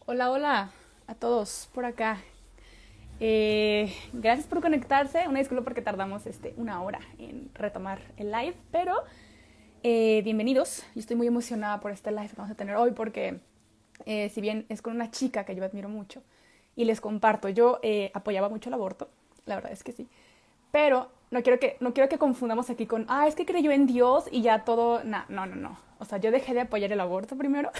Hola, hola a todos por acá. Gracias por conectarse. Una disculpa porque tardamos una hora en retomar el live, pero bienvenidos. Yo estoy muy emocionada por este live que vamos a tener hoy porque si bien es con una chica que yo admiro mucho y les comparto, yo apoyaba mucho el aborto, la verdad es que sí, pero no quiero que confundamos aquí con, es que creyó en Dios y ya todo, no, no, no. O sea, yo dejé de apoyar el aborto primero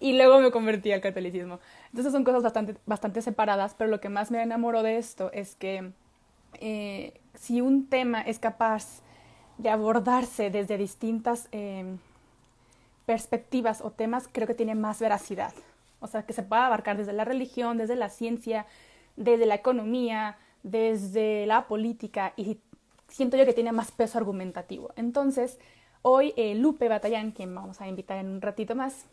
y luego me convertí al catolicismo. Entonces son cosas bastante separadas, pero lo que más me enamoró de esto es que si un tema es capaz de abordarse desde distintas perspectivas o temas, creo que tiene más veracidad. O sea, que se pueda abarcar desde la religión, desde la ciencia, desde la economía, desde la política, y siento yo que tiene más peso argumentativo. Entonces, hoy Lupe Batallán, quien vamos a invitar en un ratito más,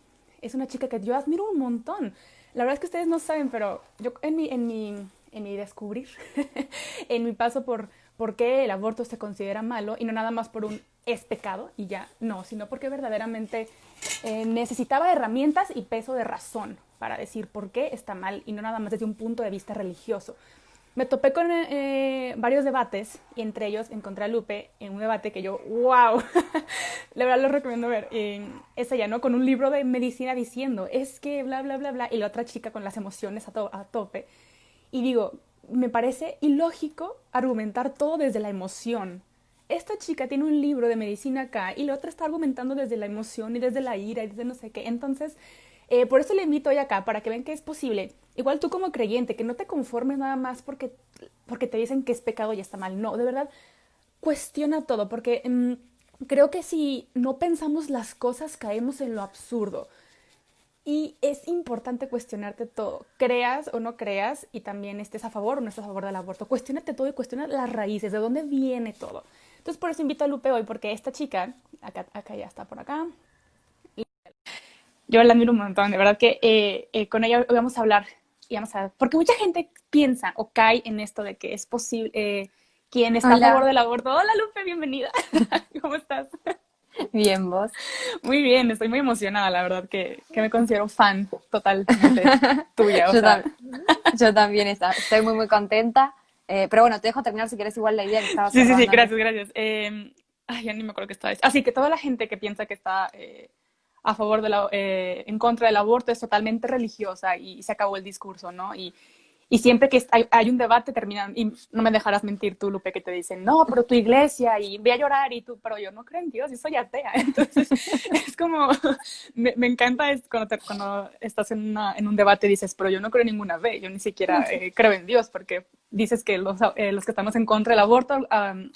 es una chica que yo admiro un montón. La verdad es que ustedes no saben, pero yo en mi descubrir, en mi paso por qué el aborto se considera malo, y no nada más por un es pecado y ya, no, sino porque verdaderamente necesitaba herramientas y peso de razón para decir por qué está mal y no nada más desde un punto de vista religioso. Me topé con varios debates y entre ellos encontré a Lupe en un debate que yo, wow, la verdad lo recomiendo ver. Es ella, ¿no? Con un libro de medicina diciendo, es que bla, bla, bla, bla, y la otra chica con las emociones a tope. Y digo, me parece ilógico argumentar todo desde la emoción. Esta chica tiene un libro de medicina acá y la otra está argumentando desde la emoción y desde la ira y desde no sé qué. Entonces, por eso le invito hoy acá, para que vean que es posible. Igual tú como creyente, que no te conformes nada más porque te dicen que es pecado y está mal. No, de verdad, cuestiona todo, porque creo que si no pensamos las cosas caemos en lo absurdo. Y es importante cuestionarte todo, creas o no creas, y también estés a favor o no estés a favor del aborto. Cuestiónate todo y cuestiona las raíces, de dónde viene todo. Entonces por eso invito a Lupe hoy, porque esta chica, acá ya está por acá, yo la admiro un montón, de verdad que con ella hoy vamos a hablar, y vamos a, porque mucha gente piensa o cae en esto de que es posible, quien está a favor Hola, del aborto. Hola Lupe, bienvenida. ¿Cómo estás? bien vos. Muy bien, estoy muy emocionada, la verdad que me considero fan totalmente tuya, o Yo, sea. yo también estoy muy contenta. Pero bueno, te dejo terminar si querés igual la idea que estaba Sí, sí, sí, cerrando antes. gracias, gracias. Ya ni me acuerdo qué estaba diciendo. Así que toda la gente que piensa que está a favor en contra del aborto es totalmente religiosa y se acabó el discurso, ¿no? Y siempre que hay un debate terminan, y no me dejarás mentir tú, Lupe, que te dicen, no, pero tu iglesia, y ve a llorar, y tú, pero yo no creo en Dios, y soy atea. Entonces, es como, me encanta cuando estás en un debate y dices, pero yo no creo en ninguna fe, yo ni siquiera creo en Dios, porque dices que los que estamos en contra del aborto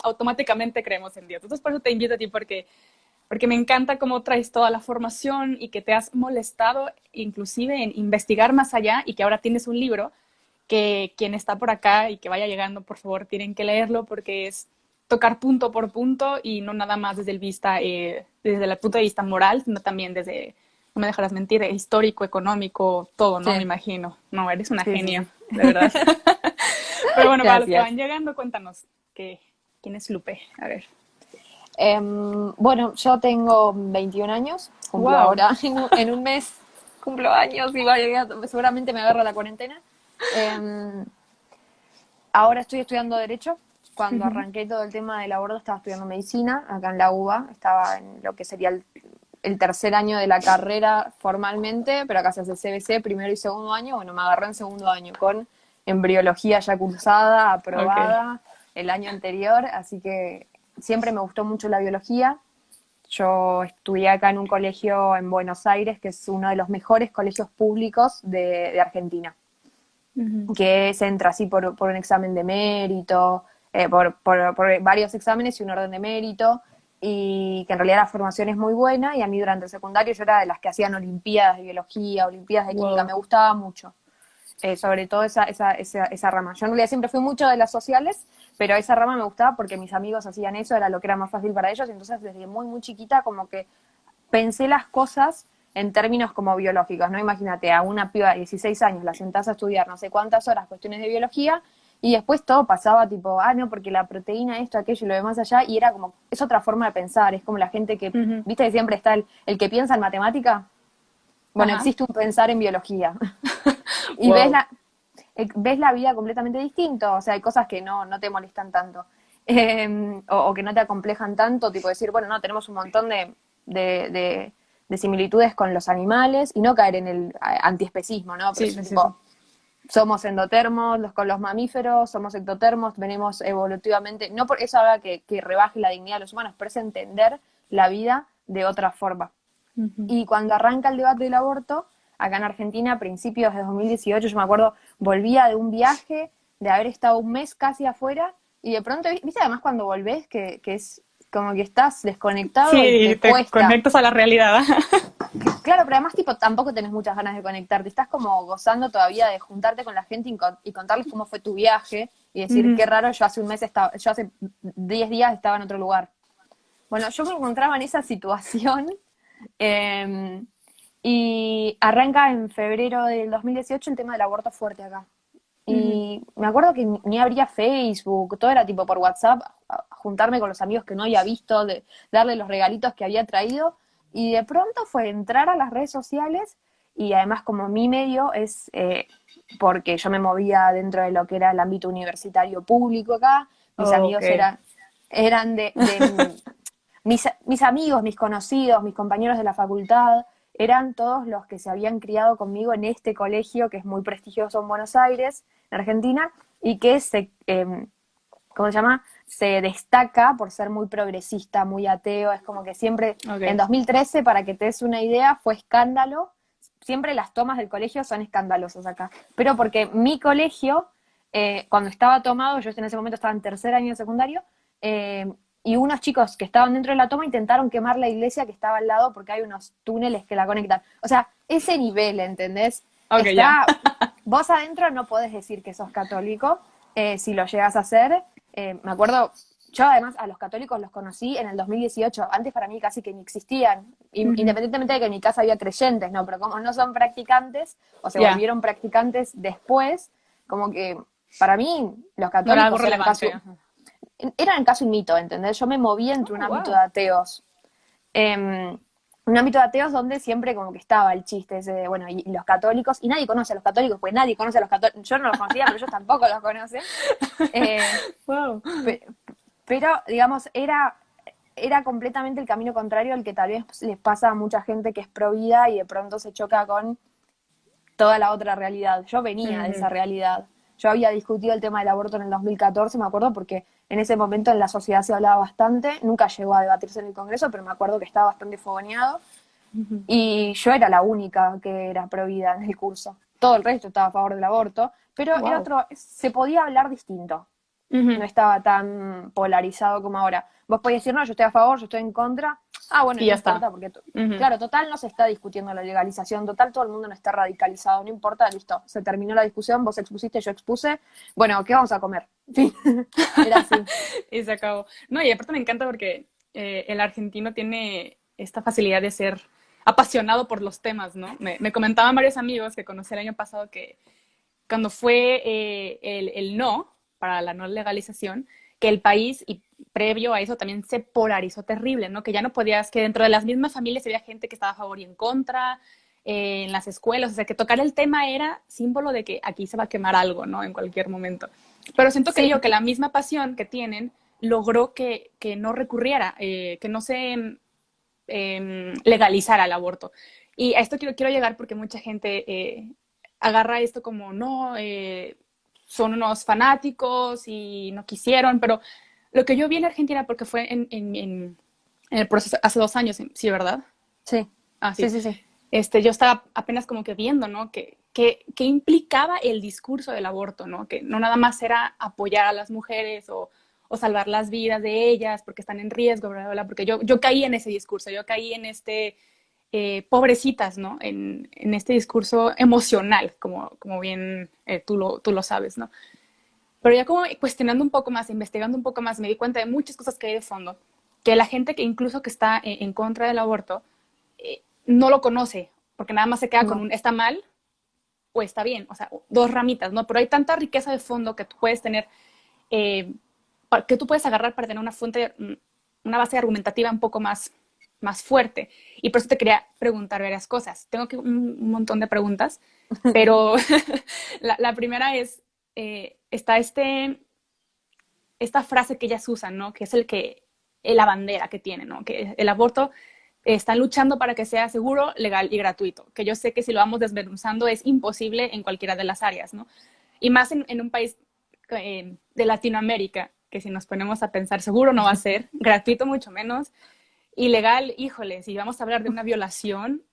automáticamente creemos en Dios. Entonces, por eso te invito a ti, porque me encanta cómo traes toda la formación y que te has molestado inclusive en investigar más allá, y que ahora tienes un libro que quien está por acá y que vaya llegando, por favor, tienen que leerlo, porque es tocar punto por punto y no nada más desde el punto de vista moral, sino también desde, no me dejarás mentir, histórico, económico, todo, ¿no? Me Sí, imagino. No, eres una sí, sí, genia, sí. de verdad. Pero bueno, para los que Gracias. van llegando, cuéntanos, ¿quién es Lupe? A ver. Bueno, yo tengo 21 años, cumplo Wow. ahora en un mes, cumplo años y seguramente me agarra la cuarentena. Em, Ahora estoy estudiando Derecho. Cuando arranqué todo el tema del aborto estaba estudiando medicina acá en la UBA, estaba en lo que sería el tercer año de la carrera formalmente, pero acá se hace CBC, primero y segundo año. Bueno, me agarré en segundo año con embriología ya cursada, Ok. aprobada el año anterior, así que siempre me gustó mucho la biología. Yo estudié acá en un colegio en Buenos Aires, que es uno de los mejores colegios públicos de Argentina, Ujú. que se entra así por un examen de mérito, por varios exámenes y un orden de mérito, y que en realidad la formación es muy buena, y a mí durante el secundario yo era de las que hacían olimpiadas de biología, olimpiadas de química, Wow. me gustaba mucho, sobre todo esa rama. Yo en realidad siempre fui mucho de las sociales, pero esa rama me gustaba porque mis amigos hacían eso, era lo que era más fácil para ellos, y entonces desde muy chiquita como que pensé las cosas en términos como biológicos, ¿no? Imagínate, a una piba de 16 años la sentás a estudiar no sé cuántas horas cuestiones de biología, y después todo pasaba tipo, no, porque la proteína, esto, aquello y lo demás allá, y era como, es otra forma de pensar, es como la gente que, Ujú. viste que siempre está el que piensa en matemática. Bueno, Ajá. existe un pensar en biología. Y Wow. ves la vida completamente distinto, o sea, hay cosas que no te molestan tanto, o que no te acomplejan tanto, tipo decir, bueno, no, tenemos un montón de, de- de similitudes con los animales, y no caer en el antiespecismo, ¿no? Pero Sí, decir, sí, sí, sí. tipo, somos endotermos, con los mamíferos, somos ectotermos, venimos evolutivamente, no por eso haga que rebaje la dignidad de los humanos, pero es entender la vida de otra forma. Ujú. Y cuando arranca el debate del aborto, acá en Argentina, a principios de 2018, yo me acuerdo, volvía de un viaje, de haber estado un mes casi afuera, y de pronto, viste, además cuando volvés, que es como que estás desconectado y Sí, te te cuesta. conectas a la realidad. Claro, pero además, tipo, tampoco tenés muchas ganas de conectarte. Estás como gozando todavía de juntarte con la gente y contarles cómo fue tu viaje y decir, Ujú. qué raro, yo hace 10 días estaba en otro lugar. Bueno, yo me encontraba en esa situación. eh, y arranca en febrero del 2018 el tema del aborto fuerte acá. Ujú. Y me acuerdo que ni abría Facebook, todo era tipo por WhatsApp, a juntarme con los amigos que no había visto, darle los regalitos que había traído. Y de pronto fue entrar a las redes sociales y además como mi medio es porque yo me movía dentro de lo que era el ámbito universitario público acá, mis Oh, ok. amigos eran mis amigos, mis conocidos, mis compañeros de la facultad, eran todos los que se habían criado conmigo en este colegio que es muy prestigioso en Buenos Aires, en Argentina, y que ¿cómo se llama? Se destaca por ser muy progresista, muy ateo, es como que siempre, en Ok. 2013, para que te des una idea, fue escándalo, siempre las tomas del colegio son escandalosas acá, pero porque mi colegio, cuando estaba tomado, yo en ese momento estaba en tercer año de secundario, y unos chicos que estaban dentro de la toma intentaron quemar la iglesia que estaba al lado porque hay unos túneles que la conectan. O sea, ese nivel, ¿entendés? Ok, ya. Está, vos adentro no podés decir que sos católico, si lo llegas a hacer. Me acuerdo, yo además a los católicos los conocí en el 2018, antes para mí casi que ni existían, Ujú. independientemente de que en mi casa había creyentes, ¿no? Pero como no son practicantes, o se Ya. volvieron practicantes después, como que para mí los No era algo católicos relevante. Ajá. eran casi un mito, ¿entendés? Yo me moví entre un Oh, ámbito de wow. ateos. Un ámbito de ateos donde siempre como que estaba el chiste ese de, bueno, y los católicos, y nadie conoce a los católicos, pues nadie conoce a los católicos, yo no los conocía, pero ellos tampoco los conocen. Eh, Wow. pe- pero, digamos, era completamente el camino contrario al que tal vez les pasa a mucha gente que es pro vida y de pronto se choca con toda la otra realidad. Yo venía de esa Ujú. realidad. Yo había discutido el tema del aborto en el 2014, me acuerdo, porque en ese momento en la sociedad se hablaba bastante, nunca llegó a debatirse en el Congreso, pero me acuerdo que estaba bastante fogoneado. Ujú. Y yo era la única que era prohibida en el curso. Todo el resto estaba a favor del aborto, pero era Wow. se podía hablar distinto, Ujú. no estaba tan polarizado como ahora. Vos podés decir, no, yo estoy a favor, yo estoy en contra. Ah, bueno, Y no ya está. importa, porque, Ujú. claro, total no se está discutiendo la legalización, total todo el mundo no está radicalizado, no importa, listo, se terminó la discusión, vos expusiste, yo expuse. Bueno, ¿qué vamos a comer? Fin. Era así. Y se acabó. No, y aparte me encanta porque el argentino tiene esta facilidad de ser apasionado por los temas, ¿no? Me comentaban varios amigos que conocí el año pasado que cuando fue el no para la no legalización, que el país, y previo a eso también se polarizó terrible, ¿no? Que ya no podías, que dentro de las mismas familias había gente que estaba a favor y en contra, en las escuelas, o sea, que tocar el tema era símbolo de que aquí se va a quemar algo, ¿no? En cualquier momento. Pero siento que Sí, yo, que la misma pasión que tienen logró que no recurriera, que no se legalizara el aborto. Y a esto quiero llegar porque mucha gente agarra esto como, no, son unos fanáticos y no quisieron, pero lo que yo vi en Argentina, porque fue en el proceso hace 2 años, sí, ¿verdad? sí, Ah, sí, sí. sí, sí. Yo estaba apenas como que viendo, ¿no? Que implicaba el discurso del aborto, ¿no? Que no nada más era apoyar a las mujeres o salvar las vidas de ellas porque están en riesgo, bla, bla, bla, porque yo caí en ese discurso, yo caí en este, pobrecitas, ¿no? En este discurso emocional, como bien tú lo sabes, ¿no? Pero ya como cuestionando un poco más, investigando un poco más, me di cuenta de muchas cosas que hay de fondo, que la gente que incluso que está en contra del aborto, no lo conoce, porque nada más se queda con No. un está mal o está bien, o sea, dos ramitas, ¿no? Pero hay tanta riqueza de fondo que tú puedes tener, que tú puedes agarrar para tener una fuente, una base argumentativa un poco más más fuerte. Y por eso te quería preguntar varias cosas. Tengo que un montón de preguntas, pero la primera es, está esta frase que ellas usan, ¿no? Que es la bandera que tienen, ¿no? Que el aborto están luchando para que sea seguro, legal y gratuito. Que yo sé que si lo vamos desmenuzando es imposible en cualquiera de las áreas, ¿no? Y más en un país de Latinoamérica, que si nos ponemos a pensar, seguro no va a ser, gratuito mucho menos, y legal, híjole, si vamos a hablar de una violación,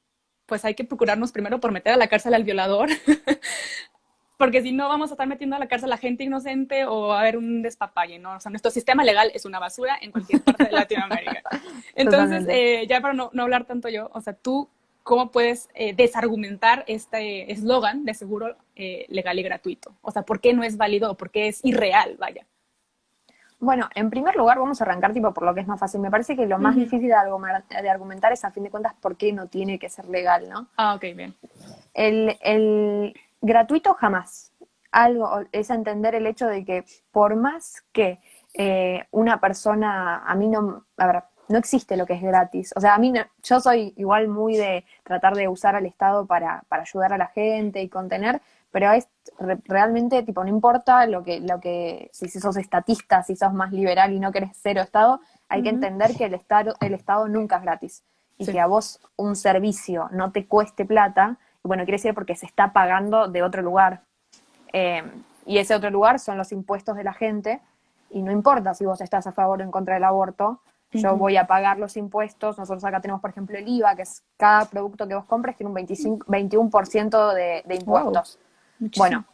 pues hay que procurarnos primero por meter a la cárcel al violador, porque si no vamos a estar metiendo a la cárcel a gente inocente o va a haber un despapalle, ¿no? O sea, nuestro sistema legal es una basura en cualquier parte de Latinoamérica. Entonces, ya para no hablar tanto yo, o sea, tú, ¿cómo puedes desargumentar este eslogan de seguro, legal y gratuito? O sea, ¿por qué no es válido o por qué es irreal, vaya? Bueno, en primer lugar vamos a arrancar tipo por lo que es más fácil. Me parece que lo más difícil de argumentar es a fin de cuentas por qué no tiene que ser legal, ¿no? Ah, ok, bien. El gratuito jamás. Algo es entender el hecho de que por más que una persona, a mí no, a ver, no existe lo que es gratis. O sea, a mí yo soy igual muy de tratar de usar al Estado para ayudar a la gente y contener, pero es realmente, tipo, no importa si sos estatista, si sos más liberal y no querés cero Estado, hay que entender que el Estado nunca es gratis. Y Sí. que a vos un servicio no te cueste plata, bueno, quiere decir porque se está pagando de otro lugar. Y ese otro lugar son los impuestos de la gente, y no importa si vos estás a favor o en contra del aborto, yo voy a pagar los impuestos. Nosotros acá tenemos, por ejemplo, el IVA, que es cada producto que vos compres tiene un 21% de impuestos. Wow. Bueno,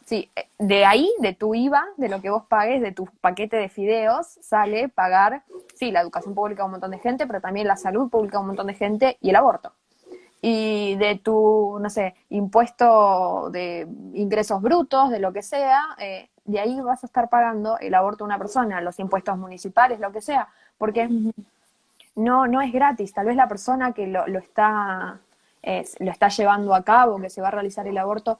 sí, de ahí, de tu IVA, de lo que vos pagues, de tu paquete de fideos, sale pagar, sí, la educación pública a un montón de gente, pero también la salud pública a un montón de gente y el aborto. Y de tu, no sé, impuesto de ingresos brutos, de lo que sea, de ahí vas a estar pagando el aborto a una persona, los impuestos municipales, lo que sea, porque no es gratis. Tal vez la persona que lo está llevando a cabo, que se va a realizar el aborto,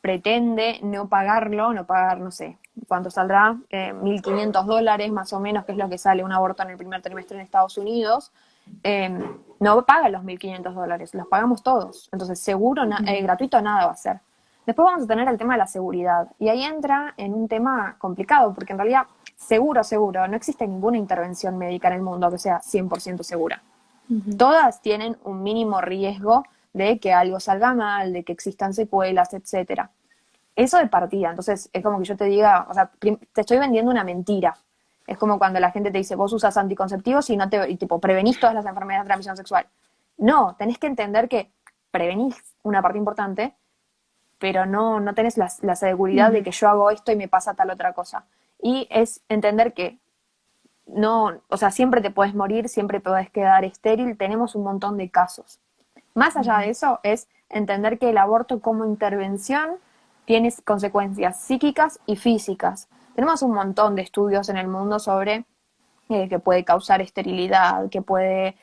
pretende no pagarlo, no pagar, no sé, ¿cuánto saldrá? $1.500 más o menos, que es lo que sale un aborto en el primer trimestre en Estados Unidos. No paga los $1.500, los pagamos todos. Entonces, seguro, gratuito nada va a ser. Después vamos a tener el tema de la seguridad. Y ahí entra en un tema complicado, porque en realidad, seguro, no existe ninguna intervención médica en el mundo que sea 100% segura. Todas tienen un mínimo riesgo de que algo salga mal, de que existan secuelas, etcétera. Eso de partida. Entonces, es como que yo te diga, o sea, te estoy vendiendo una mentira. Es como cuando la gente te dice, vos usas anticonceptivos y tipo, prevenís todas las enfermedades de transmisión sexual. No, tenés que entender que prevenís una parte importante, pero no tenés la seguridad de que yo hago esto y me pasa tal otra cosa. Y es entender que no, o sea, siempre te puedes morir, siempre puedes quedar estéril, tenemos un montón de casos. Más allá de eso, es entender que el aborto como intervención tiene consecuencias psíquicas y físicas. Tenemos un montón de estudios en el mundo sobre que puede causar esterilidad, que puede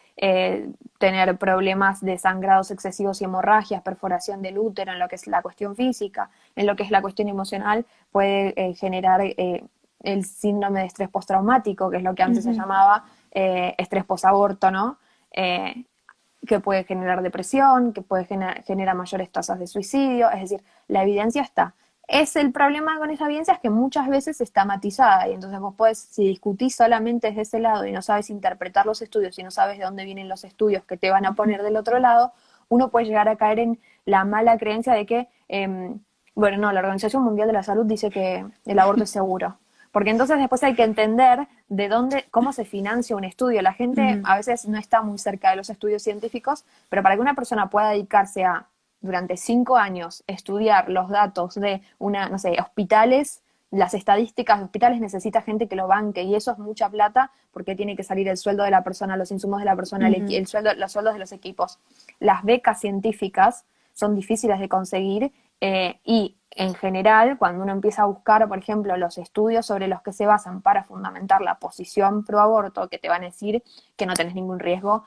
tener problemas de sangrados excesivos y hemorragias, perforación del útero, en lo que es la cuestión física, en lo que es la cuestión emocional, puede generar el síndrome de estrés postraumático, que es lo que antes se llamaba estrés posaborto, ¿no? Que puede generar depresión, que puede generar mayores tasas de suicidio. Es decir, la evidencia está. El problema con esa evidencia es que muchas veces está matizada, y entonces vos podés, si discutís solamente desde ese lado y no sabes interpretar los estudios y no sabes de dónde vienen los estudios que te van a poner del otro lado, uno puede llegar a caer en la mala creencia de que, la Organización Mundial de la Salud dice que el aborto es seguro. Porque entonces después hay que entender de dónde, cómo se financia un estudio. La gente a veces no está muy cerca de los estudios científicos, pero para que una persona pueda dedicarse a, durante 5 años, estudiar los datos de hospitales, las estadísticas de hospitales, necesita gente que lo banque, y eso es mucha plata, porque tiene que salir el sueldo de la persona, los insumos de la persona, los sueldos de los equipos. Las becas científicas son difíciles de conseguir, y en general, cuando uno empieza a buscar, por ejemplo, los estudios sobre los que se basan para fundamentar la posición pro aborto, que te van a decir que no tenés ningún riesgo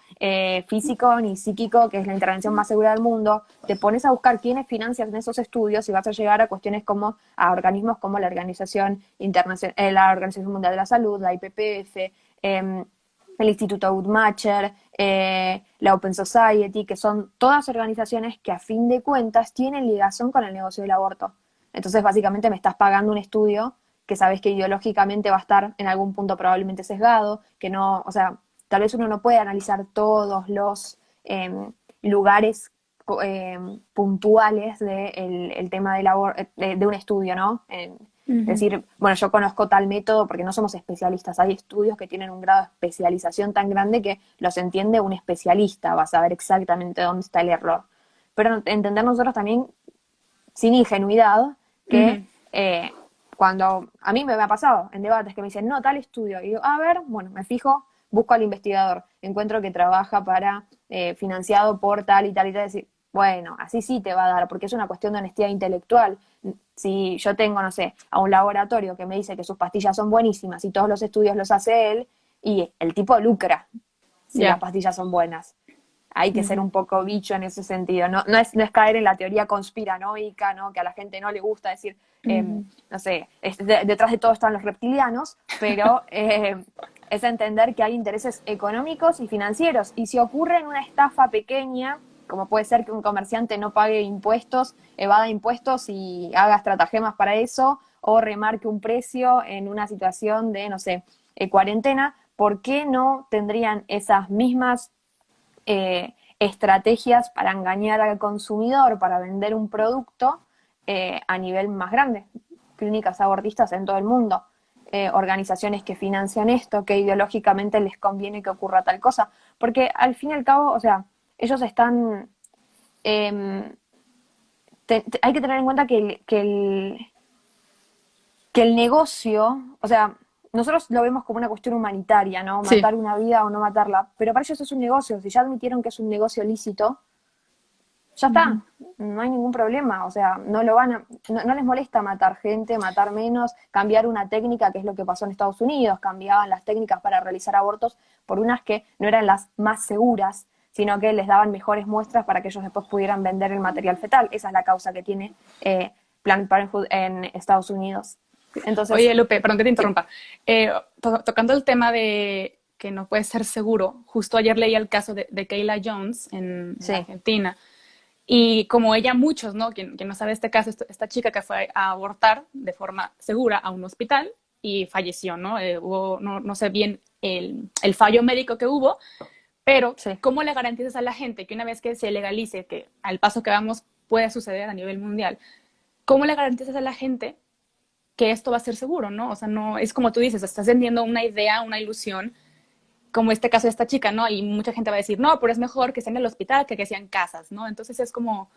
físico ni psíquico, que es la intervención más segura del mundo, te pones a buscar quiénes financian esos estudios y vas a llegar a cuestiones como a organismos como la Organización Mundial de la Salud, la IPPF, el Instituto Guttmacher, la Open Society, que son todas organizaciones que a fin de cuentas tienen ligación con el negocio del aborto. Entonces, básicamente me estás pagando un estudio que sabes que ideológicamente va a estar en algún punto probablemente sesgado, que no, o sea, tal vez uno no puede analizar todos los lugares puntuales del el tema del de un estudio, ¿no? Es decir, bueno, yo conozco tal método porque no somos especialistas. Hay estudios que tienen un grado de especialización tan grande que los entiende un especialista, va a saber exactamente dónde está el error. Pero entender nosotros también, sin ingenuidad, que cuando a mí me ha pasado en debates que me dicen, no, tal estudio, y digo, a ver, bueno, me fijo, busco al investigador, encuentro que trabaja para, financiado por tal y tal y tal, decir, bueno, así sí te va a dar, porque es una cuestión de honestidad intelectual. Si yo tengo, no sé, a un laboratorio que me dice que sus pastillas son buenísimas y todos los estudios los hace él, y el tipo lucra si las pastillas son buenas. Hay que ser un poco bicho en ese sentido. No es caer en la teoría conspiranoica, ¿no? Que a la gente no le gusta decir, no sé, detrás de todo están los reptilianos, pero es entender que hay intereses económicos y financieros. Y si ocurre en una estafa pequeña, como puede ser que un comerciante no pague impuestos, evada impuestos y haga estratagemas para eso, o remarque un precio en una situación de, no sé, cuarentena, ¿por qué no tendrían esas mismas estrategias para engañar al consumidor, para vender un producto a nivel más grande? Clínicas abortistas en todo el mundo, organizaciones que financian esto, que ideológicamente les conviene que ocurra tal cosa, porque al fin y al cabo, o sea, ellos están... hay que tener en cuenta que el negocio, o sea, nosotros lo vemos como una cuestión humanitaria, ¿no? Matar una vida o no matarla, pero para ellos es un negocio. Si ya admitieron que es un negocio lícito, ya está, no hay ningún problema. O sea, no les molesta matar gente, matar menos, cambiar una técnica, que es lo que pasó en Estados Unidos. Cambiaban las técnicas para realizar abortos por unas que no eran las más seguras, sino que les daban mejores muestras para que ellos después pudieran vender el material fetal. Esa es la causa que tiene Planned Parenthood en Estados Unidos. Entonces, oye, Lupe, perdón que te interrumpa. Tocando el tema de que no puede ser seguro, justo ayer leí el caso de Kayla Jones en Argentina. Y como ella, muchos, ¿no? Quien no sabe este caso, esta chica que fue a abortar de forma segura a un hospital y falleció, ¿no? Hubo, no sé bien el fallo médico que hubo, pero ¿cómo le garantizas a la gente que una vez que se legalice, que al paso que vamos puede suceder a nivel mundial, cómo le garantizas a la gente que esto va a ser seguro, ¿no? O sea, no, es como tú dices, estás vendiendo una idea, una ilusión, como este caso de esta chica, ¿no? Y mucha gente va a decir, no, pero es mejor que sea en el hospital que sea en casas, ¿no? Entonces es como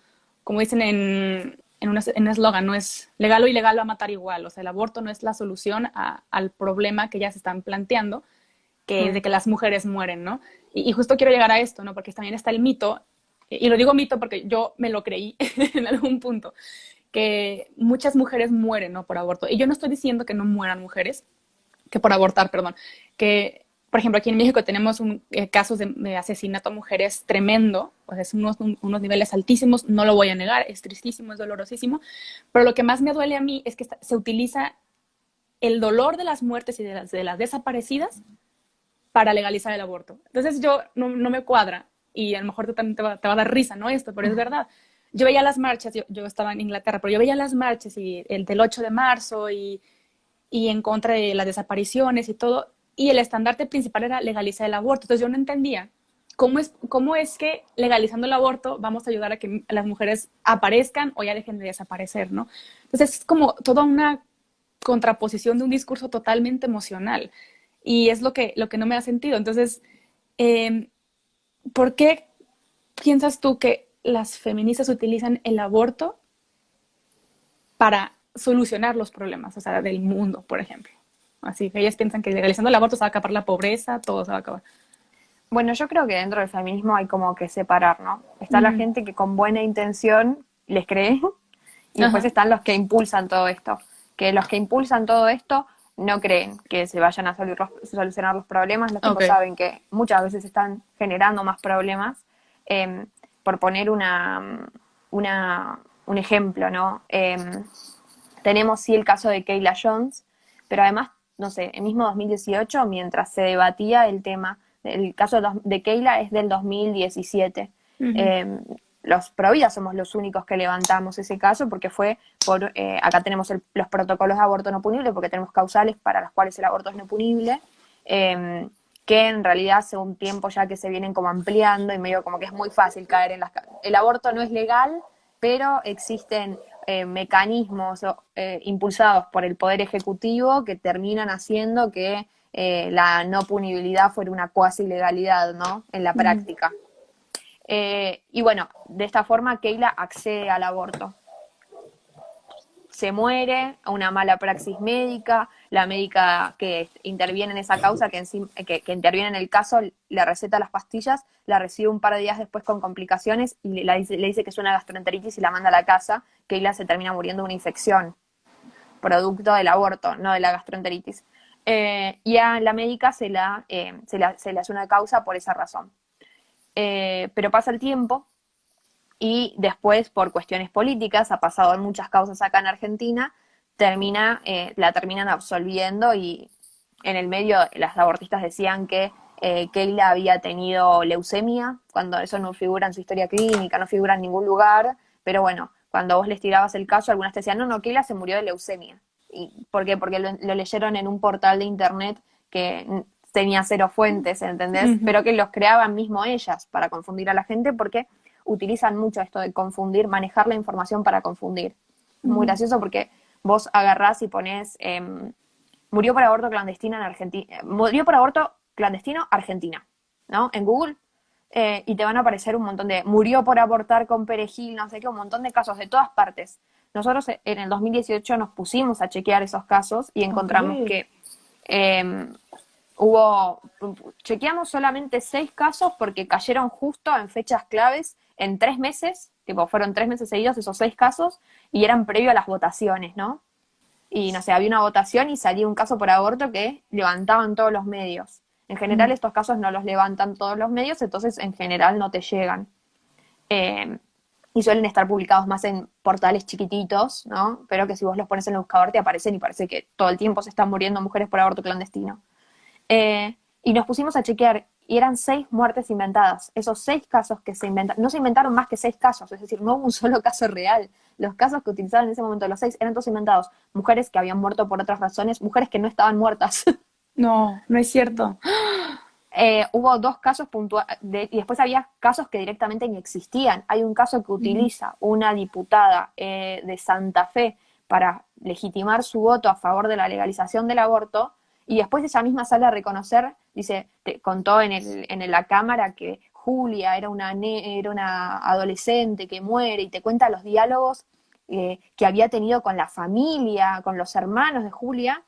dicen en un eslogan, no es legal o ilegal va a matar igual, o sea, el aborto no es la solución al problema que ya se están planteando, que es de que las mujeres mueren, ¿no? Y justo quiero llegar a esto, ¿no? Porque también está el mito, y lo digo mito porque yo me lo creí en algún punto, que muchas mujeres mueren, ¿no? Por aborto. Y yo no estoy diciendo que no mueran mujeres, que por abortar, perdón, que, por ejemplo, aquí en México tenemos casos de asesinato a mujeres tremendo, pues es unos niveles altísimos, no lo voy a negar, es tristísimo, es dolorosísimo, pero lo que más me duele a mí es que se utiliza el dolor de las muertes y de las desaparecidas para legalizar el aborto. Entonces yo no me cuadra, y a lo mejor también te va a dar risa, ¿no? Esto, pero es verdad. Yo veía las marchas, yo estaba en Inglaterra, pero yo veía las marchas y el del 8 de marzo y en contra de las desapariciones y todo, y el estandarte principal era legalizar el aborto. Entonces yo no entendía cómo es que legalizando el aborto vamos a ayudar a que las mujeres aparezcan o ya dejen de desaparecer, ¿no? Entonces es como toda una contraposición de un discurso totalmente emocional, y es lo que no me ha sentido. Entonces, ¿por qué piensas tú que las feministas utilizan el aborto para solucionar los problemas, o sea, del mundo, por ejemplo? Así que ellas piensan que legalizando el aborto se va a acabar la pobreza, todo se va a acabar. Bueno, yo creo que dentro del feminismo hay como que separar, ¿no? Está la gente que con buena intención les cree, y después están los que impulsan todo esto. Que los que impulsan todo esto no creen que se vayan a solucionar los problemas. Los tipos saben que muchas veces están generando más problemas. Por poner un ejemplo, ¿no? Tenemos sí el caso de Kayla Jones, pero además, no sé, el mismo 2018, mientras se debatía el tema El caso de Keila es del 2017. Ujú. Los Provida somos los únicos que levantamos ese caso porque fue por, acá tenemos los protocolos de aborto no punible porque tenemos causales para las cuales el aborto es no punible, que en realidad hace un tiempo ya que se vienen como ampliando y medio como que es muy fácil caer en el aborto no es legal, pero existen mecanismos impulsados por el Poder Ejecutivo que terminan haciendo que la no punibilidad fuera una cuasi legalidad, ¿no? En la Ujú. práctica. Y bueno, de esta forma Keila accede al aborto. Se muere, a una mala praxis médica, la médica que interviene en esa causa, que interviene en el caso, le receta las pastillas, la recibe un par de días después con complicaciones y le dice que es una gastroenteritis y la manda a la casa. Keila se termina muriendo de una infección, producto del aborto, no de la gastroenteritis. Y a la médica se le hace una causa por esa razón. Pero pasa el tiempo y después, por cuestiones políticas, ha pasado en muchas causas acá en Argentina, la terminan absolviendo y en el medio las abortistas decían que Keila había tenido leucemia, cuando eso no figura en su historia clínica, no figura en ningún lugar, pero bueno, cuando vos les tirabas el caso, algunas te decían, no, Keila se murió de leucemia. ¿Por qué? Porque lo leyeron en un portal de internet que tenía cero fuentes, ¿entendés? Ujú. Pero que los creaban mismo ellas para confundir a la gente porque utilizan mucho esto de confundir, manejar la información para confundir. Es muy Ujú. gracioso porque vos agarrás y ponés murió por aborto clandestino en Argentina, murió por aborto clandestino Argentina, ¿no? En Google. Y te van a aparecer un montón de murió por abortar con perejil, no sé qué, un montón de casos de todas partes. Nosotros en el 2018 nos pusimos a chequear esos casos y Ok. encontramos que eh, chequeamos solamente 6 casos porque cayeron justo en fechas claves en 3 meses, tipo fueron 3 meses seguidos esos 6 casos y eran previo a las votaciones, ¿no? Y no sé, había una votación y salía un caso por aborto que levantaban todos los medios. En general Ujú. estos casos no los levantan todos los medios, entonces en general no te llegan. Eh, y suelen estar publicados más en portales chiquititos, ¿no? Pero que si vos los pones en el buscador te aparecen y parece que todo el tiempo se están muriendo mujeres por aborto clandestino. Y nos pusimos a chequear y eran 6 muertes inventadas. Esos 6 casos que se inventaron, no se inventaron más que 6 casos, es decir, no hubo un solo caso real. Los casos que utilizaban en ese momento, los 6, eran todos inventados. Mujeres que habían muerto por otras razones, mujeres que no estaban muertas. No, no es cierto. Hubo 2 casos puntuales y después había casos que directamente ni existían. Hay un caso que Ujú. utiliza una diputada de Santa Fe para legitimar su voto a favor de la legalización del aborto y después ella misma sale a reconocer, dice, contó en la cámara que Julia era una adolescente que muere y te cuenta los diálogos que había tenido con la familia, con los hermanos de Julia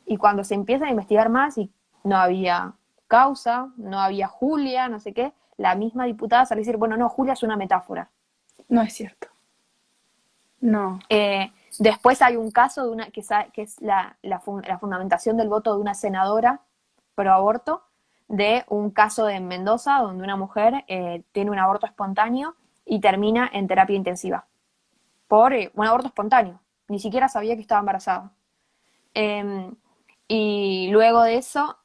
y cuando se empieza a investigar más y no había causa, no había Julia, no sé qué, la misma diputada sale a decir, bueno, no, Julia es una metáfora. No es cierto. No. Después hay un caso de que es la fundamentación del voto de una senadora pro aborto, de un caso en Mendoza donde una mujer tiene un aborto espontáneo y termina en terapia intensiva por un aborto espontáneo. Ni siquiera sabía que estaba embarazada. Eh, y luego de eso,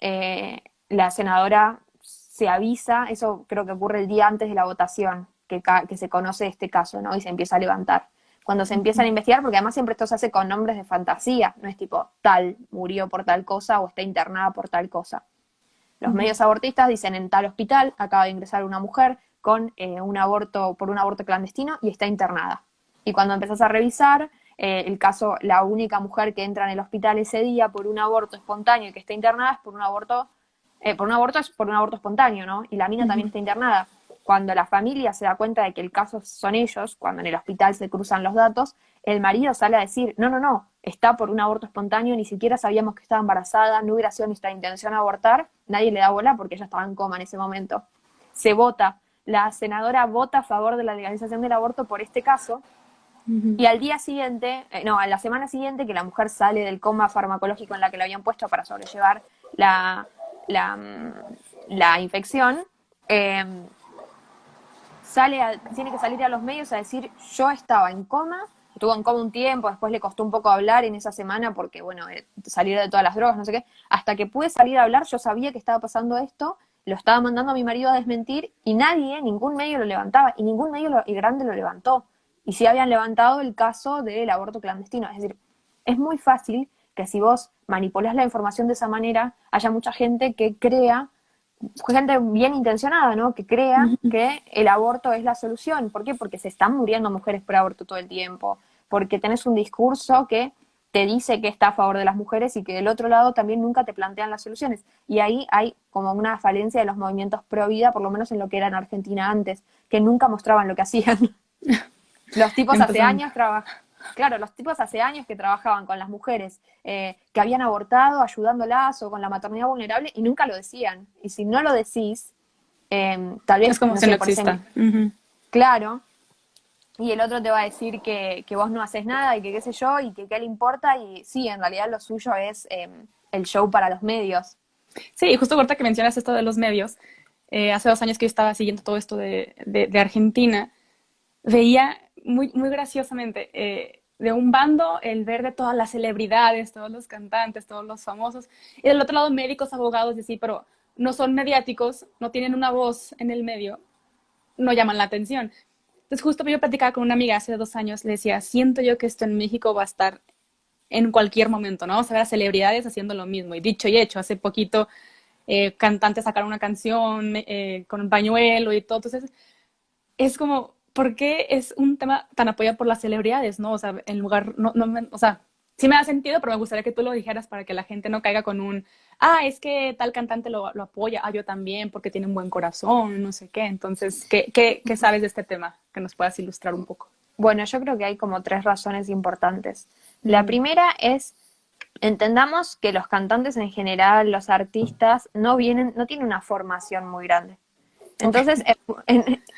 la senadora se avisa, eso creo que ocurre el día antes de la votación, que se conoce este caso, ¿no? Y se empieza a levantar. Cuando se empiezan a investigar, porque además siempre esto se hace con nombres de fantasía, no es tipo tal murió por tal cosa o está internada por tal cosa. Los Ujú. medios abortistas dicen en tal hospital acaba de ingresar una mujer con por un aborto clandestino y está internada. Y cuando empezás a revisar el caso, la única mujer que entra en el hospital ese día por un aborto espontáneo y que está internada es por un aborto espontáneo, ¿no? Y la mina también Ujú. está internada. Cuando la familia se da cuenta de que el caso son ellos, cuando en el hospital se cruzan los datos, el marido sale a decir, no, está por un aborto espontáneo, ni siquiera sabíamos que estaba embarazada, no hubiera sido nuestra intención abortar, nadie le da bola porque ella estaba en coma en ese momento. Se vota, la senadora vota a favor de la legalización del aborto por este caso, Ujú. y al día siguiente, a la semana siguiente, que la mujer sale del coma farmacológico en la que la habían puesto para sobrellevar la, la, la infección, eh, tiene que salir a los medios a decir, yo estaba en coma, estuvo en coma un tiempo, después le costó un poco hablar en esa semana porque, bueno, salir de todas las drogas, no sé qué, hasta que pude salir a hablar, yo sabía que estaba pasando esto lo estaba mandando a mi marido a desmentir y nadie, ningún medio lo levantaba y ningún medio grande lo levantó. Y sí habían levantado el caso del aborto clandestino. Es decir, es muy fácil que si vos manipulás la información de esa manera, haya mucha gente que crea, gente bien intencionada, ¿no? Que crea que el aborto es la solución. ¿Por qué? Porque se están muriendo mujeres por aborto todo el tiempo. Porque tenés un discurso que te dice que está a favor de las mujeres y que del otro lado también nunca te plantean las soluciones. Y ahí hay como una falencia de los movimientos pro vida, por lo menos en lo que era en Argentina antes, que nunca mostraban lo que hacían. Los tipos hace años los tipos hace años que trabajaban con las mujeres que habían abortado, ayudándolas o con la maternidad vulnerable y nunca lo decían. Y si no lo decís, tal vez... Es como no si sé, no por exista. ejemplo, claro, y el otro te va a decir que vos no haces nada y que qué sé yo y que qué le importa y sí, en realidad lo suyo es el show para los medios. Sí, y justo ahorita que mencionas esto de los medios, hace 2 años que yo estaba siguiendo todo esto de Argentina, veía muy graciosamente de un bando el ver de todas las celebridades, todos los cantantes, todos los famosos, y del otro lado médicos, abogados, y así, pero no son mediáticos, no tienen una voz en el medio, no llaman la atención. Entonces justo yo platicaba con una amiga hace 2 años, le decía, siento yo que esto en México va a estar en cualquier momento, ¿no? Vamos a ver a celebridades haciendo lo mismo, y dicho y hecho, hace poquito cantantes sacaron una canción con un pañuelo y todo, entonces es como, ¿por qué es un tema tan apoyado por las celebridades, no? O sea, en lugar, o sea, sí me da sentido, pero me gustaría que tú lo dijeras para que la gente no caiga con es que tal cantante lo apoya, yo también, porque tiene un buen corazón, no sé qué. Entonces, ¿qué sabes de este tema? Que nos puedas ilustrar un poco. Bueno, yo creo que hay como 3 razones importantes. La primera es, entendamos que los cantantes en general, los artistas, no tienen una formación muy grande. Entonces,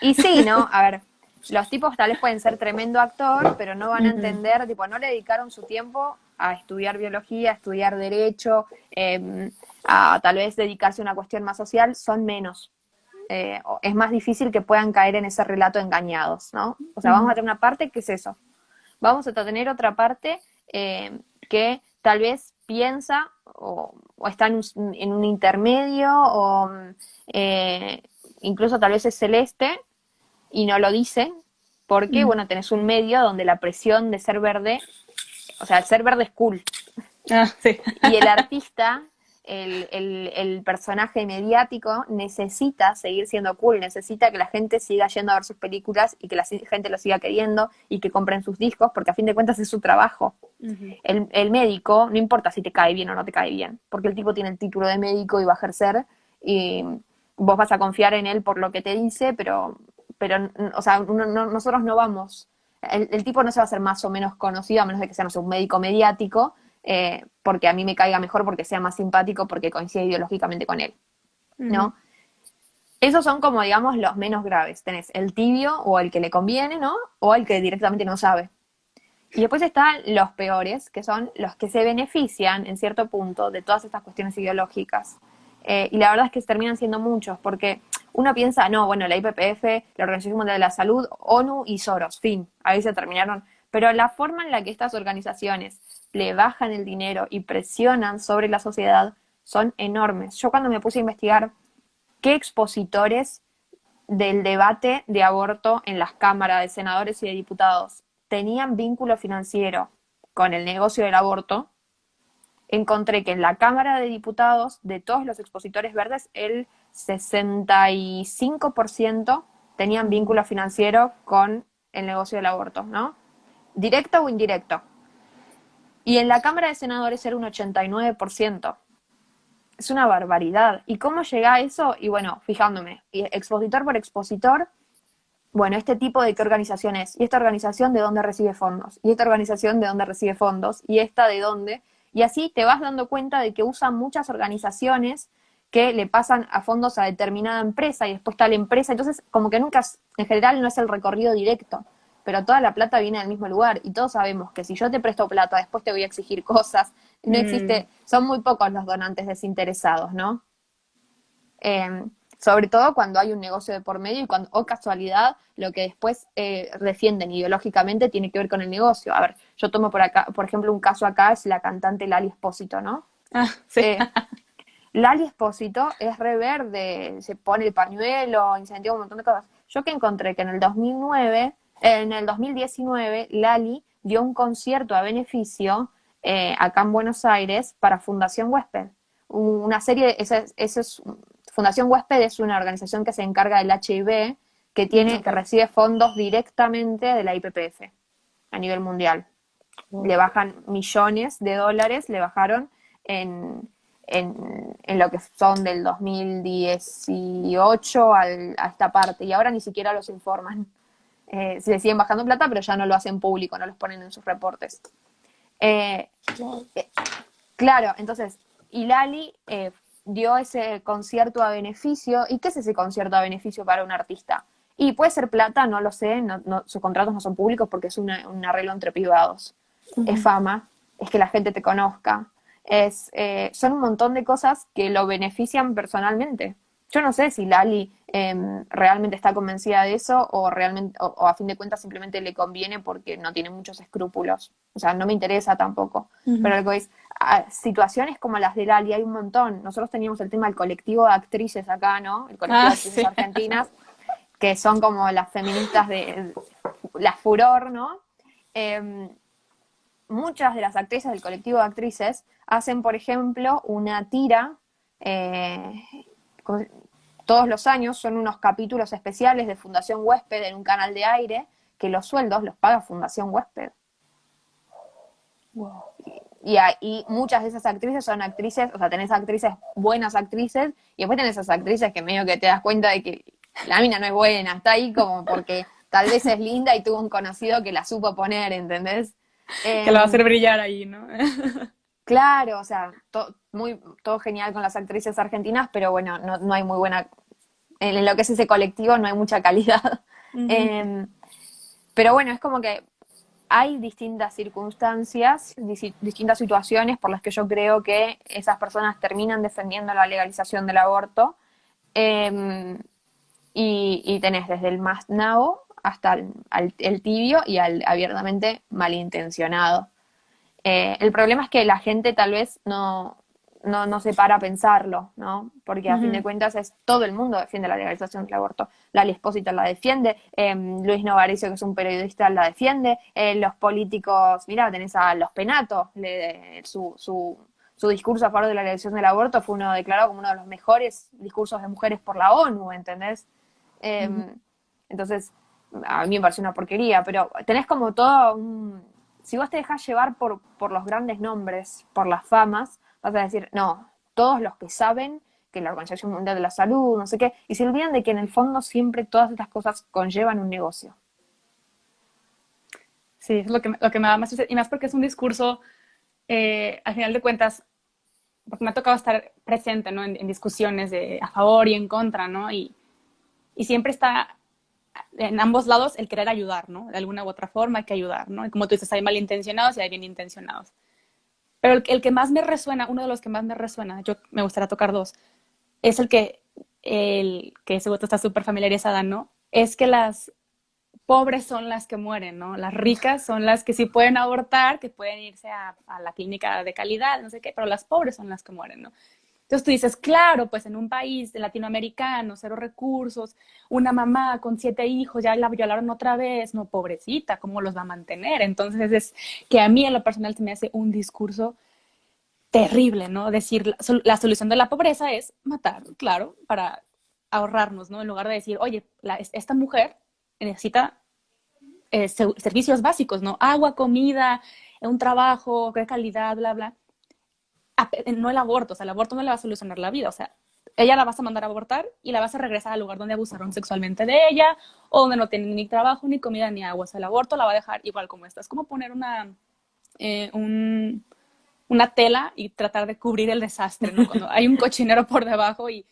y sí, ¿no? A ver, los tipos tal vez pueden ser tremendo actor, pero no van a entender, tipo, no le dedicaron su tiempo a estudiar biología, a estudiar derecho, a tal vez dedicarse a una cuestión más social, son menos. Es más difícil que puedan caer en ese relato engañados, ¿no? O sea, vamos a tener una parte que es eso. Vamos a tener otra parte que tal vez piensa o está en un intermedio o incluso tal vez es celeste y no lo dice porque, bueno, tenés un medio donde la presión de ser verde, o sea, el ser verde es cool. Sí. Y el artista, el personaje mediático necesita seguir siendo cool, necesita que la gente siga yendo a ver sus películas y que la gente lo siga queriendo y que compren sus discos, porque a fin de cuentas es su trabajo. El médico, no importa si te cae bien o no te cae bien, porque el tipo tiene el título de médico y va a ejercer y vos vas a confiar en él por lo que te dice, pero o sea, nosotros no vamos, el tipo no se va a hacer más o menos conocido a menos de que sea, no sé, un médico mediático, porque a mí me caiga mejor, porque sea más simpático, porque coincide ideológicamente con él, ¿no? Esos son como, digamos, los menos graves. Tenés el tibio o el que le conviene, ¿no? O el que directamente no sabe. Y después están los peores, que son los que se benefician, en cierto punto, de todas estas cuestiones ideológicas. Y la verdad es que terminan siendo muchos, porque uno piensa, no, bueno, la IPPF, la Organización Mundial de la Salud, ONU y Soros, fin, ahí se terminaron. Pero la forma en la que estas organizaciones le bajan el dinero y presionan sobre la sociedad son enormes. Yo cuando me puse a investigar qué expositores del debate de aborto en las cámaras de senadores y de diputados tenían vínculo financiero con el negocio del aborto, encontré que en la Cámara de Diputados, de todos los expositores verdes, el 65% tenían vínculo financiero con el negocio del aborto, ¿no? Directo o indirecto. Y en la Cámara de Senadores era un 89%. Es una barbaridad. ¿Y cómo llega a eso? Y bueno, fijándome, expositor por expositor, bueno, este tipo de qué organización es, y esta organización de dónde recibe fondos, y esta organización de dónde recibe fondos, y esta de dónde, y así te vas dando cuenta de que usan muchas organizaciones que le pasan a fondos a determinada empresa y después está la empresa, entonces como que nunca, en general no es el recorrido directo, pero toda la plata viene del mismo lugar y todos sabemos que si yo te presto plata después te voy a exigir cosas, no existe, son muy pocos los donantes desinteresados, ¿no? Sobre todo cuando hay un negocio de por medio y cuando, o casualidad, lo que después defienden ideológicamente tiene que ver con el negocio. A ver, yo tomo por ejemplo, un caso acá, es la cantante Lali Espósito, ¿no? Sí. Lali Espósito es re verde, se pone el pañuelo, incentiva un montón de cosas. Yo que encontré que en el 2019, Lali dio un concierto a beneficio acá en Buenos Aires para Fundación Huésped. Una serie, Fundación Huésped es una organización que se encarga del HIV, que recibe fondos directamente de la IPPF a nivel mundial. Le bajan millones de dólares, le bajaron en lo que son del 2018 a esta parte, y ahora ni siquiera los informan. Se le siguen bajando plata, pero ya no lo hacen público, no los ponen en sus reportes. Claro, entonces, y Lali dio ese concierto a beneficio. ¿Y qué es ese concierto a beneficio para un artista? Y puede ser plata, no lo sé, sus contratos no son públicos porque es un arreglo entre privados. Es fama, es que la gente te conozca, son un montón de cosas que lo benefician personalmente. Yo no sé si Lali realmente está convencida de eso o realmente o a fin de cuentas simplemente le conviene porque no tiene muchos escrúpulos. O sea, no me interesa tampoco. Pero lo que es, situaciones como las de Lali hay un montón. Nosotros teníamos el tema del colectivo de actrices acá, ¿no? El colectivo de actrices argentinas, que son como las feministas de la furor, ¿no? Muchas de las actrices del colectivo de actrices hacen, por ejemplo, una tira, todos los años son unos capítulos especiales de Fundación Huésped en un canal de aire, que los sueldos los paga Fundación Huésped. Wow. Y muchas de esas actrices son actrices, o sea, tenés actrices, buenas actrices, y después tenés esas actrices que medio que te das cuenta de que la mina no es buena, está ahí como porque tal vez es linda y tuvo un conocido que la supo poner, ¿entendés? Que la va a hacer brillar ahí, ¿no? Claro, o sea, todo genial con las actrices argentinas, pero bueno, no hay muy buena, en lo que es ese colectivo no hay mucha calidad. Pero bueno, es como que hay distintas circunstancias, distintas situaciones por las que yo creo que esas personas terminan defendiendo la legalización del aborto, y tenés desde el más nabo hasta el tibio y al abiertamente malintencionado. El problema es que la gente tal vez no se para a pensarlo, ¿no? Porque a fin de cuentas todo el mundo defiende la legalización del aborto. Lali Espósito la defiende, Luis Novarecio, que es un periodista, la defiende, los políticos, mirá, tenés a Los Penato, su discurso a favor de la legalización del aborto fue uno declarado como uno de los mejores discursos de mujeres por la ONU, ¿entendés? Entonces, a mí me parece una porquería, pero tenés como todo si vos te dejás llevar por los grandes nombres, por las famas, vas a decir, no, todos los que saben que la Organización Mundial de la Salud, no sé qué, y se olvidan de que en el fondo siempre todas estas cosas conllevan un negocio. Sí, es lo que me da más tristeza, y más porque es un discurso, al final de cuentas, porque me ha tocado estar presente, ¿no? en discusiones de a favor y en contra, ¿no? Y siempre está en ambos lados el querer ayudar, ¿no? De alguna u otra forma hay que ayudar, ¿no? Y como tú dices, hay malintencionados y hay bien intencionados. Pero el que más me resuena, uno de los que más me resuena, yo me gustaría tocar dos, es el que seguro está súper familiarizada, ¿no? Es que las pobres son las que mueren, ¿no? Las ricas son las que sí pueden abortar, que pueden irse a la clínica de calidad, no sé qué, pero las pobres son las que mueren, ¿no? Entonces tú dices, claro, pues en un país latinoamericano, cero recursos, una mamá con 7 hijos, ya la violaron otra vez, no, pobrecita, ¿cómo los va a mantener? Entonces es que a mí en lo personal se me hace un discurso terrible, ¿no? Decir, la solución de la pobreza es matar, claro, para ahorrarnos, ¿no? En lugar de decir, oye, esta mujer necesita servicios básicos, ¿no? Agua, comida, un trabajo, de calidad, bla, bla. No el aborto, o sea, el aborto no le va a solucionar la vida, o sea, ella la vas a mandar a abortar y la vas a regresar al lugar donde abusaron sexualmente de ella o donde no tiene ni trabajo, ni comida, ni agua. O sea, el aborto la va a dejar igual como está. Es como poner una tela y tratar de cubrir el desastre, ¿no? Cuando hay un cochinero por debajo y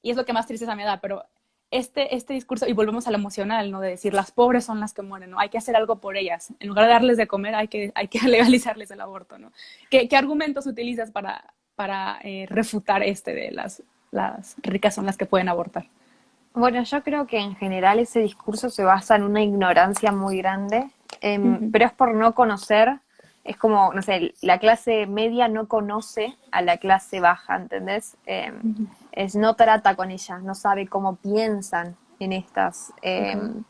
es lo que más tristeza me da, pero este discurso, y volvemos a lo emocional, ¿no? De decir, las pobres son las que mueren, ¿no? Hay que hacer algo por ellas. En lugar de darles de comer, hay que legalizarles el aborto, ¿no? ¿Qué argumentos utilizas para refutar de las ricas son las que pueden abortar? Bueno, yo creo que en general ese discurso se basa en una ignorancia muy grande, pero es por no conocer es como, no sé, la clase media no conoce a la clase baja, ¿entendés? No trata con ella, no sabe cómo piensan en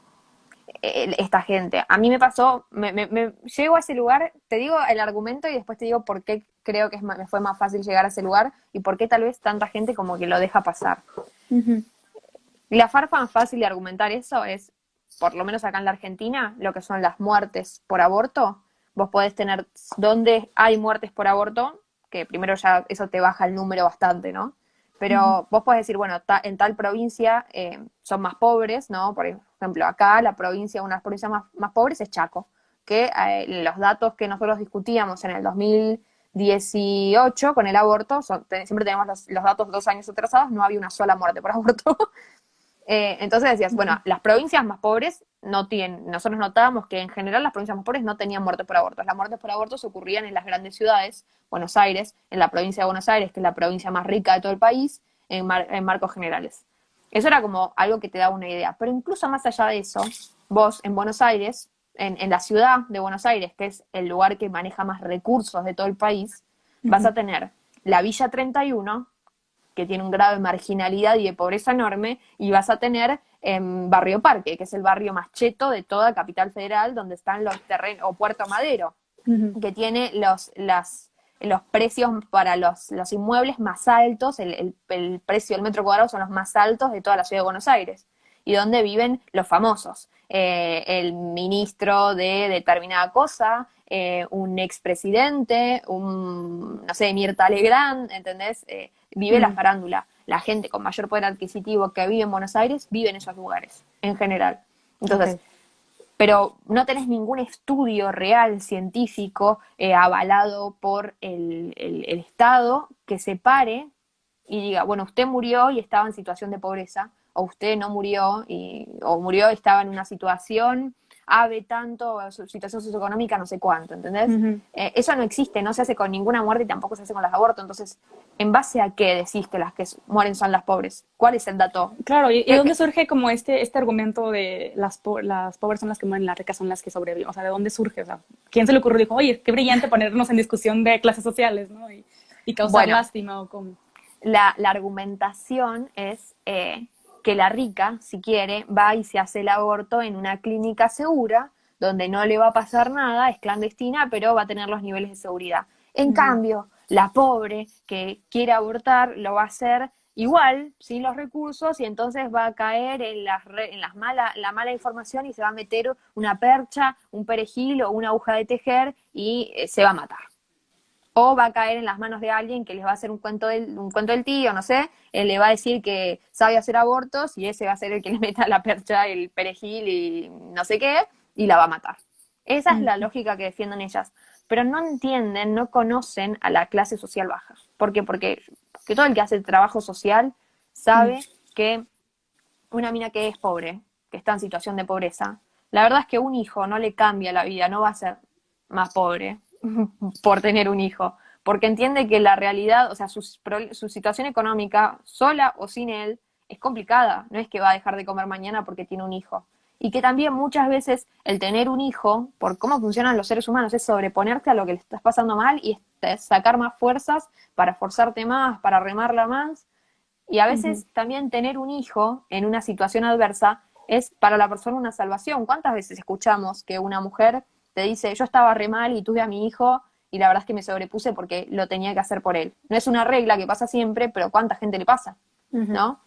Okay. esta gente. A mí me pasó, llego a ese lugar, te digo el argumento y después te digo por qué creo que me fue más fácil llegar a ese lugar y por qué tal vez tanta gente como que lo deja pasar. Ujú. La forma más fácil de argumentar eso es, por lo menos acá en la Argentina, lo que son las muertes por aborto. Vos podés tener, donde hay muertes por aborto, que primero ya eso te baja el número bastante, ¿no? Ujú. Pero vos podés decir, bueno, en tal provincia son más pobres, ¿no? Por ejemplo, acá una de las provincias más pobres es Chaco, que los datos que nosotros discutíamos en el 2018 con el aborto, siempre tenemos los datos 2 años atrasados, no había una sola muerte por aborto. Entonces decías, bueno, Ujú. las provincias más pobres no tienen, nosotros notábamos que en general las provincias más pobres no tenían muertes por aborto. Las muertes por aborto se ocurrían en las grandes ciudades, Buenos Aires, en la provincia de Buenos Aires, que es la provincia más rica de todo el país, en marcos generales. Eso era como algo que te daba una idea. Pero incluso más allá de eso, vos en Buenos Aires, en la ciudad de Buenos Aires, que es el lugar que maneja más recursos de todo el país, vas Ujú. a tener la Villa 31, que tiene un grado de marginalidad y de pobreza enorme, y vas a tener Barrio Parque, que es el barrio más cheto de toda Capital Federal, donde están los terrenos, o Puerto Madero, Ujú. que tiene los precios para los inmuebles más altos, el precio del metro cuadrado son los más altos de toda la ciudad de Buenos Aires, y donde viven los famosos, el ministro de determinada cosa, un expresidente, no sé, Mirta Legrand, ¿entendés? Vive la Ujú. farándula. La gente con mayor poder adquisitivo que vive en Buenos Aires vive en esos lugares, en general. Entonces, Okay. pero no tenés ningún estudio real, científico, avalado por el Estado, que separe y diga, bueno, usted murió y estaba en situación de pobreza, o usted no murió, o murió y estaba en una situación ave tanto, situación socioeconómica no sé cuánto, ¿entendés? Ujú. Eso no existe, no se hace con ninguna muerte y tampoco se hace con los abortos. Entonces, ¿en base a qué decís que las que mueren son las pobres? ¿Cuál es el dato? Claro, ¿y ¿Qué, dónde qué? surge como este argumento de las pobres son las que mueren, las ricas son las que sobreviven? O sea, ¿de dónde surge? O sea, ¿quién se le ocurrió? Dijo, oye, qué brillante ponernos en discusión de clases sociales, ¿no? Y causar Bueno, lástima o cómo. la argumentación es que la rica, si quiere, va y se hace el aborto en una clínica segura, donde no le va a pasar nada, es clandestina, pero va a tener los niveles de seguridad. En Ujú. cambio, la pobre que quiere abortar lo va a hacer igual, sin los recursos, y entonces va a caer la mala información y se va a meter una percha, un perejil o una aguja de tejer y se va a matar, o va a caer en las manos de alguien que les va a hacer un cuento del tío, no sé, él le va a decir que sabe hacer abortos y ese va a ser el que le meta la percha, el perejil y no sé qué, y la va a matar. Esa es la Ujú. lógica que defienden ellas, pero no entienden, no conocen a la clase social baja. ¿Por qué? Porque todo el que hace trabajo social Ujú. sabe que una mina que es pobre, que está en situación de pobreza, la verdad es que un hijo no le cambia la vida, no va a ser más pobre por tener un hijo, porque entiende que la realidad, o sea, su situación económica, sola o sin él, es complicada, no es que va a dejar de comer mañana porque tiene un hijo. Y que también muchas veces el tener un hijo, por cómo funcionan los seres humanos, es sobreponerte a lo que le estás pasando mal y sacar más fuerzas para esforzarte más, para remarla más, y a Ujú. veces también tener un hijo en una situación adversa es para la persona una salvación. ¿Cuántas veces escuchamos que una mujer te dice, yo estaba re mal y tuve a mi hijo y la verdad es que me sobrepuse porque lo tenía que hacer por él? No es una regla que pasa siempre, pero ¿cuánta gente le pasa? Ujú. ¿No?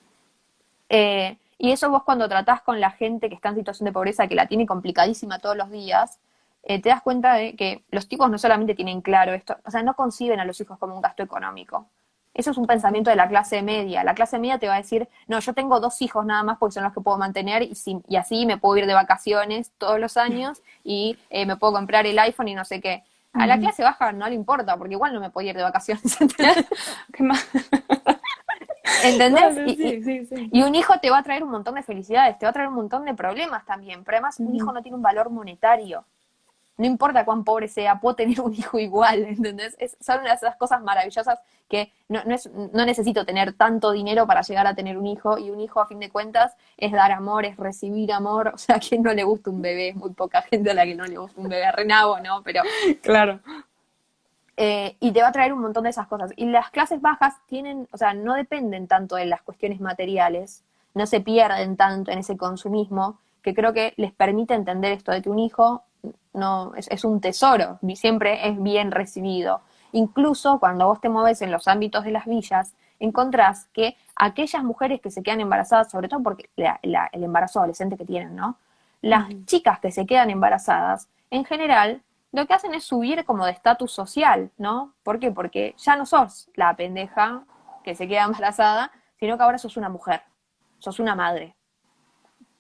Y eso vos cuando tratás con la gente que está en situación de pobreza, que la tiene complicadísima todos los días, te das cuenta de que los tipos no solamente tienen claro esto, o sea, no conciben a los hijos como un gasto económico. Eso es un Okay. pensamiento de la clase media. La clase media te va a decir, no, yo tengo 2 hijos nada más porque son los que puedo mantener y así me puedo ir de vacaciones todos los años y me puedo comprar el iPhone y no sé qué. A la Ujú. clase baja no le importa porque igual no me puedo ir de vacaciones. ¿Qué más? No, ¿Entendés? sí, sí, sí, sí. Y un hijo te va a traer un montón de felicidades, te va a traer un montón de problemas también, pero además un Ujú. hijo no tiene un valor monetario. No importa cuán pobre sea, puedo tener un hijo igual, ¿entendés? Son una de esas cosas maravillosas que no necesito tener tanto dinero para llegar a tener un hijo, y un hijo a fin de cuentas es dar amor, es recibir amor. O sea, a quien no le gusta un bebé, es muy poca gente a la que no le gusta un bebé renabo, ¿no? Pero Claro. y te va a traer un montón de esas cosas. Y las clases bajas tienen, o sea, no dependen tanto de las cuestiones materiales, no se pierden tanto en ese consumismo, que creo que les permite entender esto de que un hijo no es un tesoro, y siempre es bien recibido. Incluso cuando vos te mueves en los ámbitos de las villas, encontrás que aquellas mujeres que se quedan embarazadas, sobre todo porque el embarazo adolescente que tienen, ¿no? Las chicas que se quedan embarazadas, en general, lo que hacen es subir como de estatus social, ¿no? ¿Por qué? Porque ya no sos la pendeja que se queda embarazada, sino que ahora sos una mujer, sos una madre.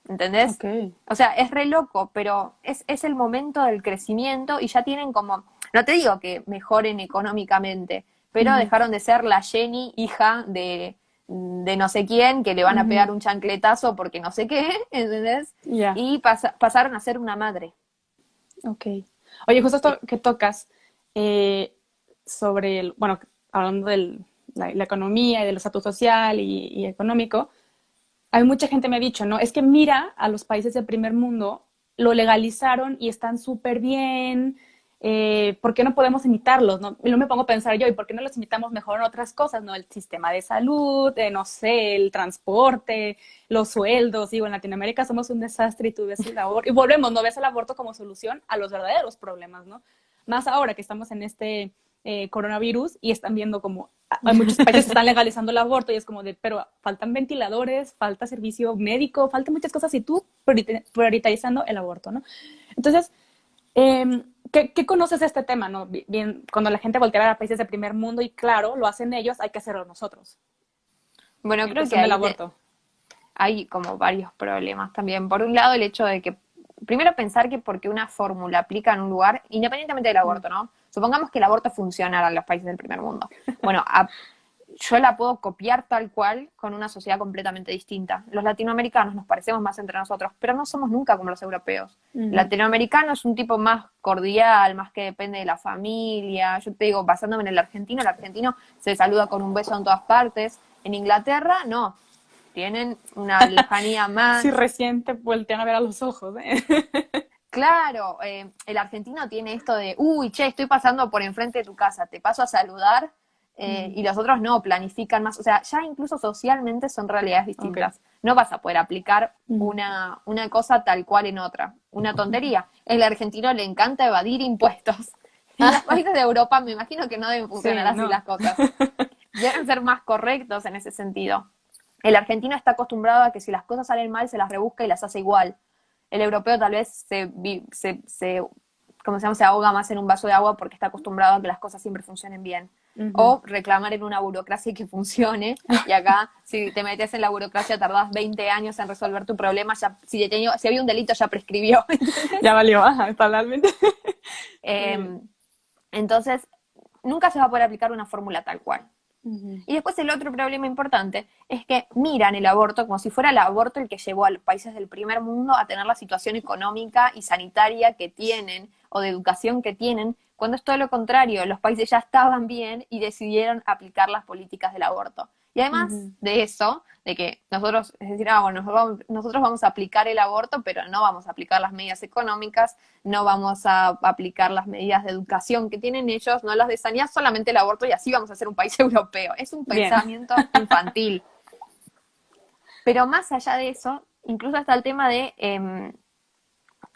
¿Entendés? Ok. O sea, es re loco, pero es el momento del crecimiento y ya tienen como, no te digo que mejoren económicamente, pero dejaron de ser la Jenny, hija de no sé quién, que le van a pegar un chancletazo porque no sé qué, ¿entendés? Ya. Y pasaron a ser una madre. Ok. Oye, justo esto que tocas sobre, bueno, hablando de la economía y del estatus social y económico, hay mucha gente me ha dicho, ¿no? Es que mira a los países del primer mundo, lo legalizaron y están súper bien, ¿por qué no podemos imitarlos, no? Y no me pongo a pensar yo, ¿y por qué no los imitamos mejor en otras cosas, no? El sistema de salud, no sé, el transporte, los sueldos, digo, en Latinoamérica somos un desastre y tú ves el aborto, y volvemos, no ves el aborto como solución a los verdaderos problemas, ¿no? Más ahora que estamos en este coronavirus y están viendo como hay muchos países que están legalizando el aborto y es como de, pero faltan ventiladores, falta servicio médico, faltan muchas cosas y tú priorizando el aborto, ¿no? Entonces, ¿qué conoces de este tema, no? Bien, cuando la gente voltea a países de primer mundo y claro, lo hacen ellos, hay que hacerlo nosotros. Bueno, En creo que cuestión del aborto. hay como varios problemas también. Por un lado, el hecho de que, primero pensar que porque una fórmula aplica en un lugar, independientemente del aborto, ¿no? Supongamos que el aborto funcionara en los países del primer mundo. Bueno, yo la puedo copiar tal cual con una sociedad completamente distinta. Los latinoamericanos nos parecemos más entre nosotros, pero no somos nunca como los europeos. El latinoamericano es un tipo más cordial, más que depende de la familia. Yo te digo, basándome en el argentino se saluda con un beso en todas partes. En Inglaterra, no. Tienen una lejanía más. Sí, recién te voltean a ver a los ojos, ¿eh? Claro, el argentino tiene esto de, uy, che, estoy pasando por enfrente de tu casa, te paso a saludar, y los otros no, planifican más. O sea, ya incluso socialmente son realidades distintas. Okay. No vas a poder aplicar una cosa tal cual en otra. Una tontería. El argentino le encanta evadir impuestos. En los países de Europa me imagino que no deben funcionar Sí, así no. las cosas. Deben ser más correctos en ese sentido. El argentino está acostumbrado a que si las cosas salen mal, se las rebusca y las hace igual. El europeo tal vez se ahoga más en un vaso de agua porque está acostumbrado a que las cosas siempre funcionen bien. O reclamar en una burocracia que funcione, y acá, si te metes en la burocracia, tardás 20 años en resolver tu problema, ya, si había un delito, ya prescribió. Ya valió, totalmente. Entonces, nunca se va a poder aplicar una fórmula tal cual. Y después el otro problema importante es que miran el aborto como si fuera el aborto el que llevó a los países del primer mundo a tener la situación económica y sanitaria que tienen, o de educación que tienen, cuando es todo lo contrario, los países ya estaban bien y decidieron aplicar las políticas del aborto. Y además de eso, de que nosotros, es decir, bueno, nosotros vamos a aplicar el aborto, pero no vamos a aplicar las medidas económicas, no vamos a aplicar las medidas de educación que tienen ellos, no las de sanidad, solamente el aborto, y así vamos a ser un país europeo. Es un pensamiento infantil. Pero más allá de eso, incluso está el tema de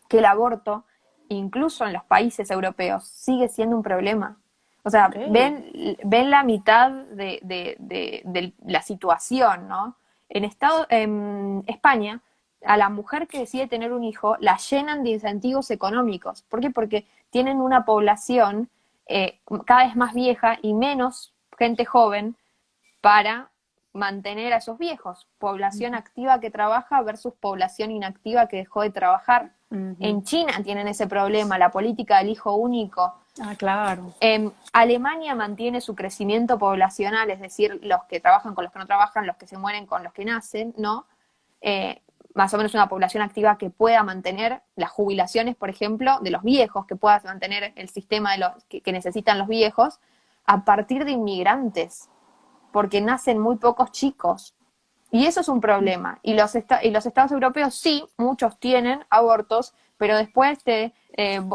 que el aborto, incluso en los países europeos, sigue siendo un problema. O sea, ven la mitad de la situación, ¿no? En España, a la mujer que decide tener un hijo, la llenan de incentivos económicos. ¿Por qué? Porque tienen una población cada vez más vieja y menos gente joven para mantener a esos viejos. Población activa que trabaja versus población inactiva que dejó de trabajar. En China tienen ese problema, la política del hijo único. Ah, claro. Alemania mantiene su crecimiento poblacional, es decir, los que trabajan con los que no trabajan, los que se mueren con los que nacen, ¿no? Más o menos una población activa que pueda mantener las jubilaciones, por ejemplo, de los viejos, que pueda mantener el sistema de los que necesitan los viejos, a partir de inmigrantes, porque nacen muy pocos chicos. Y eso es un problema. Y los estados europeos sí, muchos tienen abortos, pero después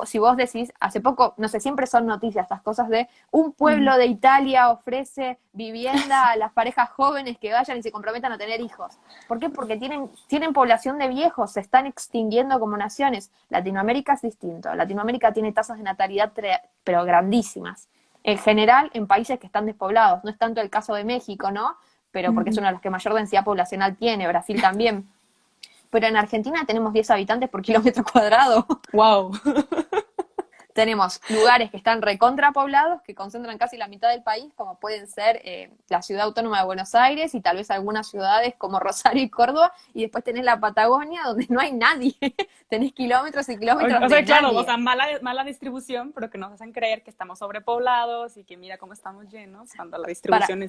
si vos decís, hace poco, no sé, siempre son noticias estas cosas de un pueblo de Italia ofrece vivienda a las parejas jóvenes que vayan y se comprometan a tener hijos. ¿Por qué? Porque tienen población de viejos, se están extinguiendo como naciones. Latinoamérica es distinto. Latinoamérica tiene tasas de natalidad pero grandísimas. En general, en países que están despoblados. No es tanto el caso de México, ¿no? Pero porque es uno de los que mayor densidad poblacional tiene, Brasil también. Pero en Argentina tenemos 10 habitantes por kilómetro cuadrado. ¡Wow! Tenemos lugares que están recontrapoblados, que concentran casi la mitad del país, como pueden ser la Ciudad Autónoma de Buenos Aires y tal vez algunas ciudades como Rosario y Córdoba, y después tenés la Patagonia, donde no hay nadie. Tenés kilómetros y kilómetros o sea, de claro, nadie. O sea, mala distribución, pero que nos hacen creer que estamos sobrepoblados y que mira cómo estamos llenos, cuando la distribución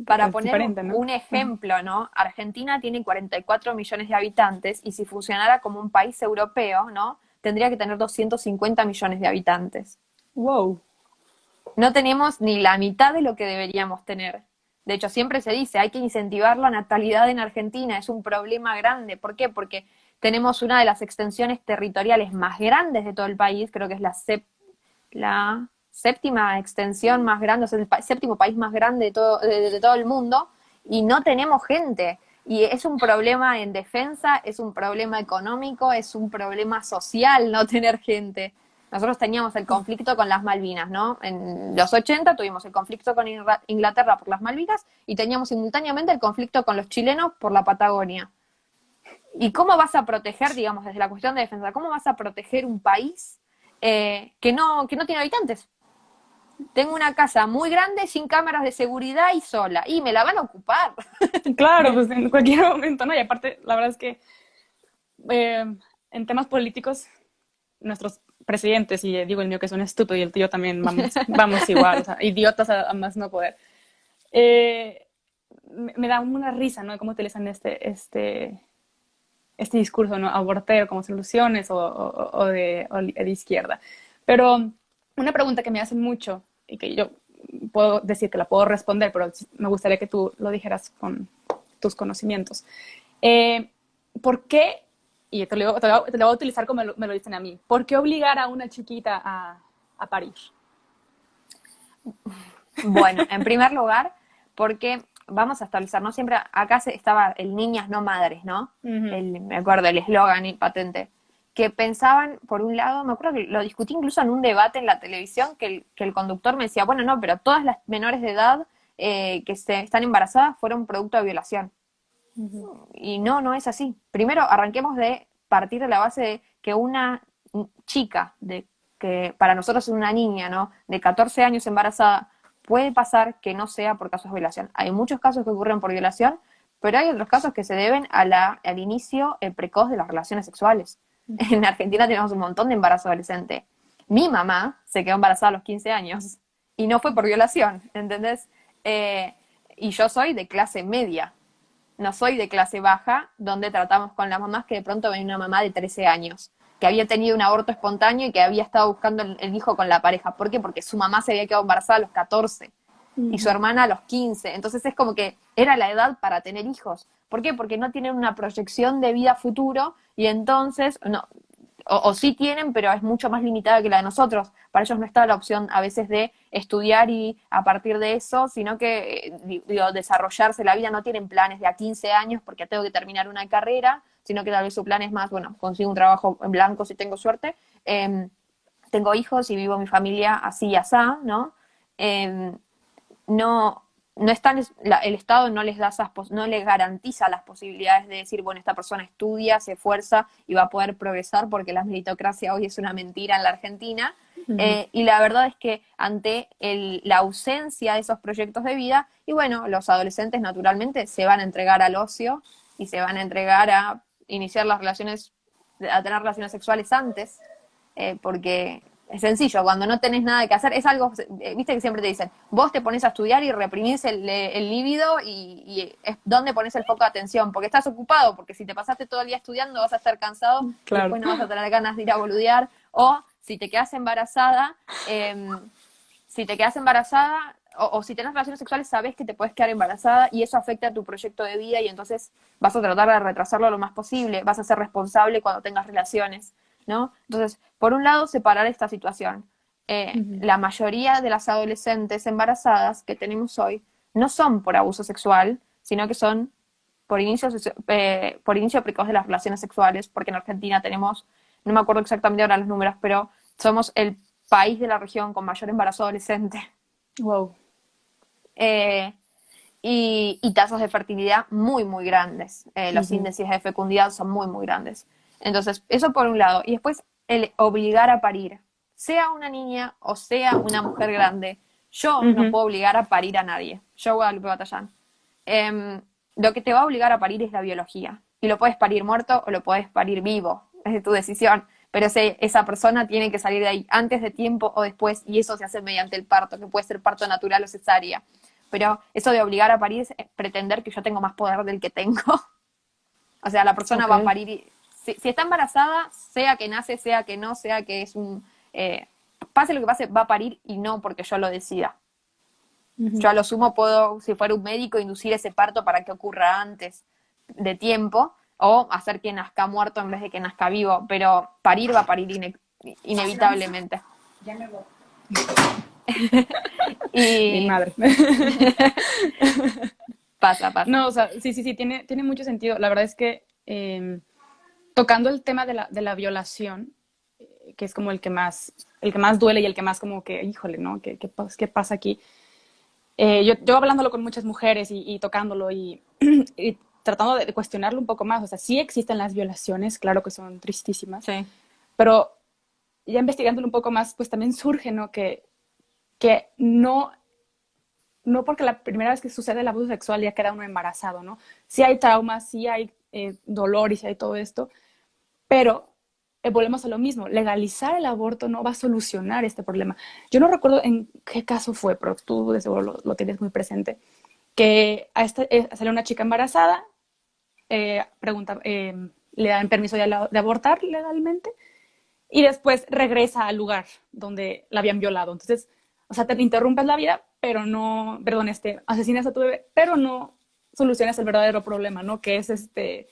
Para poner diferente, ¿no? un ejemplo, ¿no? Argentina tiene 44 millones de habitantes y si funcionara como un país europeo, ¿no? Tendría que tener 250 millones de habitantes. ¡Wow! No tenemos ni la mitad de lo que deberíamos tener. De hecho, siempre se dice, hay que incentivar la natalidad en Argentina, es un problema grande. ¿Por qué? Porque tenemos una de las extensiones territoriales más grandes de todo el país, creo que es la séptima extensión más grande, o sea, el séptimo país más grande de todo el mundo, y no tenemos gente. Y es un problema en defensa, es un problema económico, es un problema social no tener gente. Nosotros teníamos el conflicto con las Malvinas, ¿no? En los 80 tuvimos el conflicto con Inglaterra por las Malvinas y teníamos simultáneamente el conflicto con los chilenos por la Patagonia. ¿Y cómo vas a proteger, digamos, desde la cuestión de defensa, cómo vas a proteger un país que no tiene habitantes? Tengo una casa muy grande, sin cámaras de seguridad y sola. Y me la van a ocupar. Claro, pues en cualquier momento, ¿no? Y aparte, la verdad es que en temas políticos, nuestros presidentes, y digo el mío que es un estúpido y el tuyo también, vamos igual, o sea, idiotas a más no poder. Me da una risa, ¿no? Cómo utilizan este discurso, ¿no? Abortero como soluciones o de izquierda. Pero una pregunta que me hacen mucho y que yo puedo decir que la puedo responder, pero me gustaría que tú lo dijeras con tus conocimientos. ¿Por qué, y te lo voy a utilizar como me lo dicen a mí, ¿por qué obligar a una chiquita a parir? Bueno, en primer lugar, porque vamos a establecer, ¿no? Siempre acá estaba el niñas no madres, ¿no? Me acuerdo el eslogan y patente. Que pensaban, por un lado, me acuerdo que lo discutí incluso en un debate en la televisión, que el conductor me decía, bueno, no, pero todas las menores de edad que están embarazadas fueron producto de violación. Y no es así. Primero, arranquemos de partir de la base de que una chica, que para nosotros es una niña, ¿no? De 14 años embarazada, puede pasar que no sea por casos de violación. Hay muchos casos que ocurren por violación, pero hay otros casos que se deben al inicio precoz de las relaciones sexuales. En Argentina tenemos un montón de embarazo adolescente. Mi mamá se quedó embarazada a los 15 años y no fue por violación, ¿entendés? Y yo soy de clase media, no soy de clase baja, donde tratamos con las mamás que de pronto venía una mamá de 13 años, que había tenido un aborto espontáneo y que había estado buscando el hijo con la pareja. ¿Por qué? Porque su mamá se había quedado embarazada a los 14 y su hermana a los 15. Entonces es como que era la edad para tener hijos. ¿Por qué? Porque no tienen una proyección de vida futuro y entonces, no, o sí tienen, pero es mucho más limitada que la de nosotros. Para ellos no está la opción a veces de estudiar y a partir de eso, sino que desarrollarse la vida. No tienen planes de a 15 años porque tengo que terminar una carrera, sino que tal vez su plan es más, bueno, consigo un trabajo en blanco si tengo suerte, tengo hijos y vivo mi familia así y asá, ¿no? No están, el Estado no les no les garantiza las posibilidades de decir, bueno, esta persona estudia, se esfuerza y va a poder progresar, porque la meritocracia hoy es una mentira en la Argentina. Y la verdad es que ante la ausencia de esos proyectos de vida, y bueno, los adolescentes naturalmente se van a entregar al ocio y se van a entregar a iniciar las relaciones, a tener relaciones sexuales antes, porque es sencillo, cuando no tenés nada que hacer, es algo, viste que siempre te dicen, vos te pones a estudiar y reprimís el líbido y es donde pones el foco de atención, porque estás ocupado, porque si te pasaste todo el día estudiando vas a estar cansado, claro. Después no vas a tener ganas de ir a boludear, o si te quedas embarazada, o si tenés relaciones sexuales sabés que te puedes quedar embarazada y eso afecta a tu proyecto de vida y entonces vas a tratar de retrasarlo lo más posible, vas a ser responsable cuando tengas relaciones. ¿no? Entonces, por un lado, separar esta situación. Ujú. La mayoría de las adolescentes embarazadas que tenemos hoy no son por abuso sexual, sino que son por inicio precoz de las relaciones sexuales, porque en Argentina tenemos, no me acuerdo exactamente ahora los números, pero somos el país de la región con mayor embarazo adolescente. Wow. Eh, y tasas de fertilidad muy, muy grandes. Los Ujú. índices de fecundidad son muy, muy grandes. Entonces, eso por un lado. Y después, el obligar a parir. Sea una niña o sea una mujer grande, yo no Ujú. puedo obligar a parir a nadie. Yo, Guadalupe Batallán. Lo que te va a obligar a parir es la biología. Y lo puedes parir muerto o lo puedes parir vivo. Es de tu decisión. Pero esa persona tiene que salir de ahí antes de tiempo o después, y eso se hace mediante el parto, que puede ser parto natural o cesárea. Pero eso de obligar a parir es pretender que yo tengo más poder del que tengo. O sea, la persona Ok. va a parir y si está embarazada, sea que nace, sea que no, sea que es un... pase lo que pase, va a parir y no porque yo lo decida. Ujú. Yo a lo sumo puedo, si fuera un médico, inducir ese parto para que ocurra antes de tiempo o hacer que nazca muerto en vez de que nazca vivo, pero parir va a parir inevitablemente. Ya me voy. Mi Y madre. pasa, pasa. No, o sea, sí, sí, sí, tiene mucho sentido. La verdad es que tocando el tema de la violación, que es como el que más duele y el que más como que, híjole, ¿no? ¿Qué pasa aquí? Yo hablándolo con muchas mujeres y tocándolo y tratando de cuestionarlo un poco más, o sea, sí existen las violaciones, claro que son tristísimas, Sí, pero ya investigándolo un poco más, pues también surge, ¿no? Que no porque la primera vez que sucede el abuso sexual ya queda uno embarazado, ¿no? Sí hay traumas, sí hay dolor y sí hay todo esto, pero volvemos a lo mismo, legalizar el aborto no va a solucionar este problema. Yo no recuerdo en qué caso fue, pero tú de seguro lo tienes muy presente, que sale una chica embarazada, pregunta, le dan permiso de abortar legalmente y después regresa al lugar donde la habían violado. Entonces, o sea, te interrumpes la vida, pero no, perdón, asesinas a tu bebé, pero no solucionas el verdadero problema, ¿no? Que es el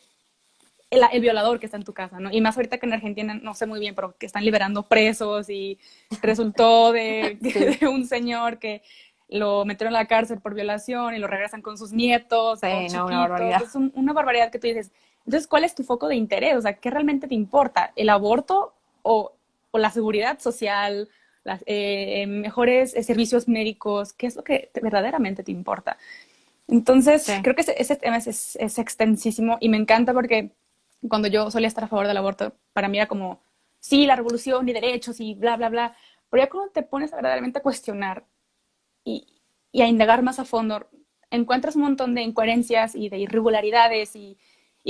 violador que está en tu casa, ¿no? Y más ahorita que en Argentina, no sé muy bien, pero que están liberando presos y resultó sí, de un señor que lo metieron a la cárcel por violación y lo regresan con sus nietos, todos sí, no, una chiquitos. barbaridad. Es una barbaridad que tú dices. Entonces, ¿cuál es tu foco de interés? O sea, ¿qué realmente te importa? ¿El aborto o la seguridad social, las mejores servicios médicos? ¿Qué es lo que verdaderamente te importa? Entonces, Sí. creo que ese tema es extensísimo y me encanta porque cuando yo solía estar a favor del aborto, para mí era como, sí, la revolución y derechos y bla, bla, bla. Pero ya cuando te pones verdaderamente a cuestionar y, y a indagar más a fondo, encuentras un montón de incoherencias y de irregularidades y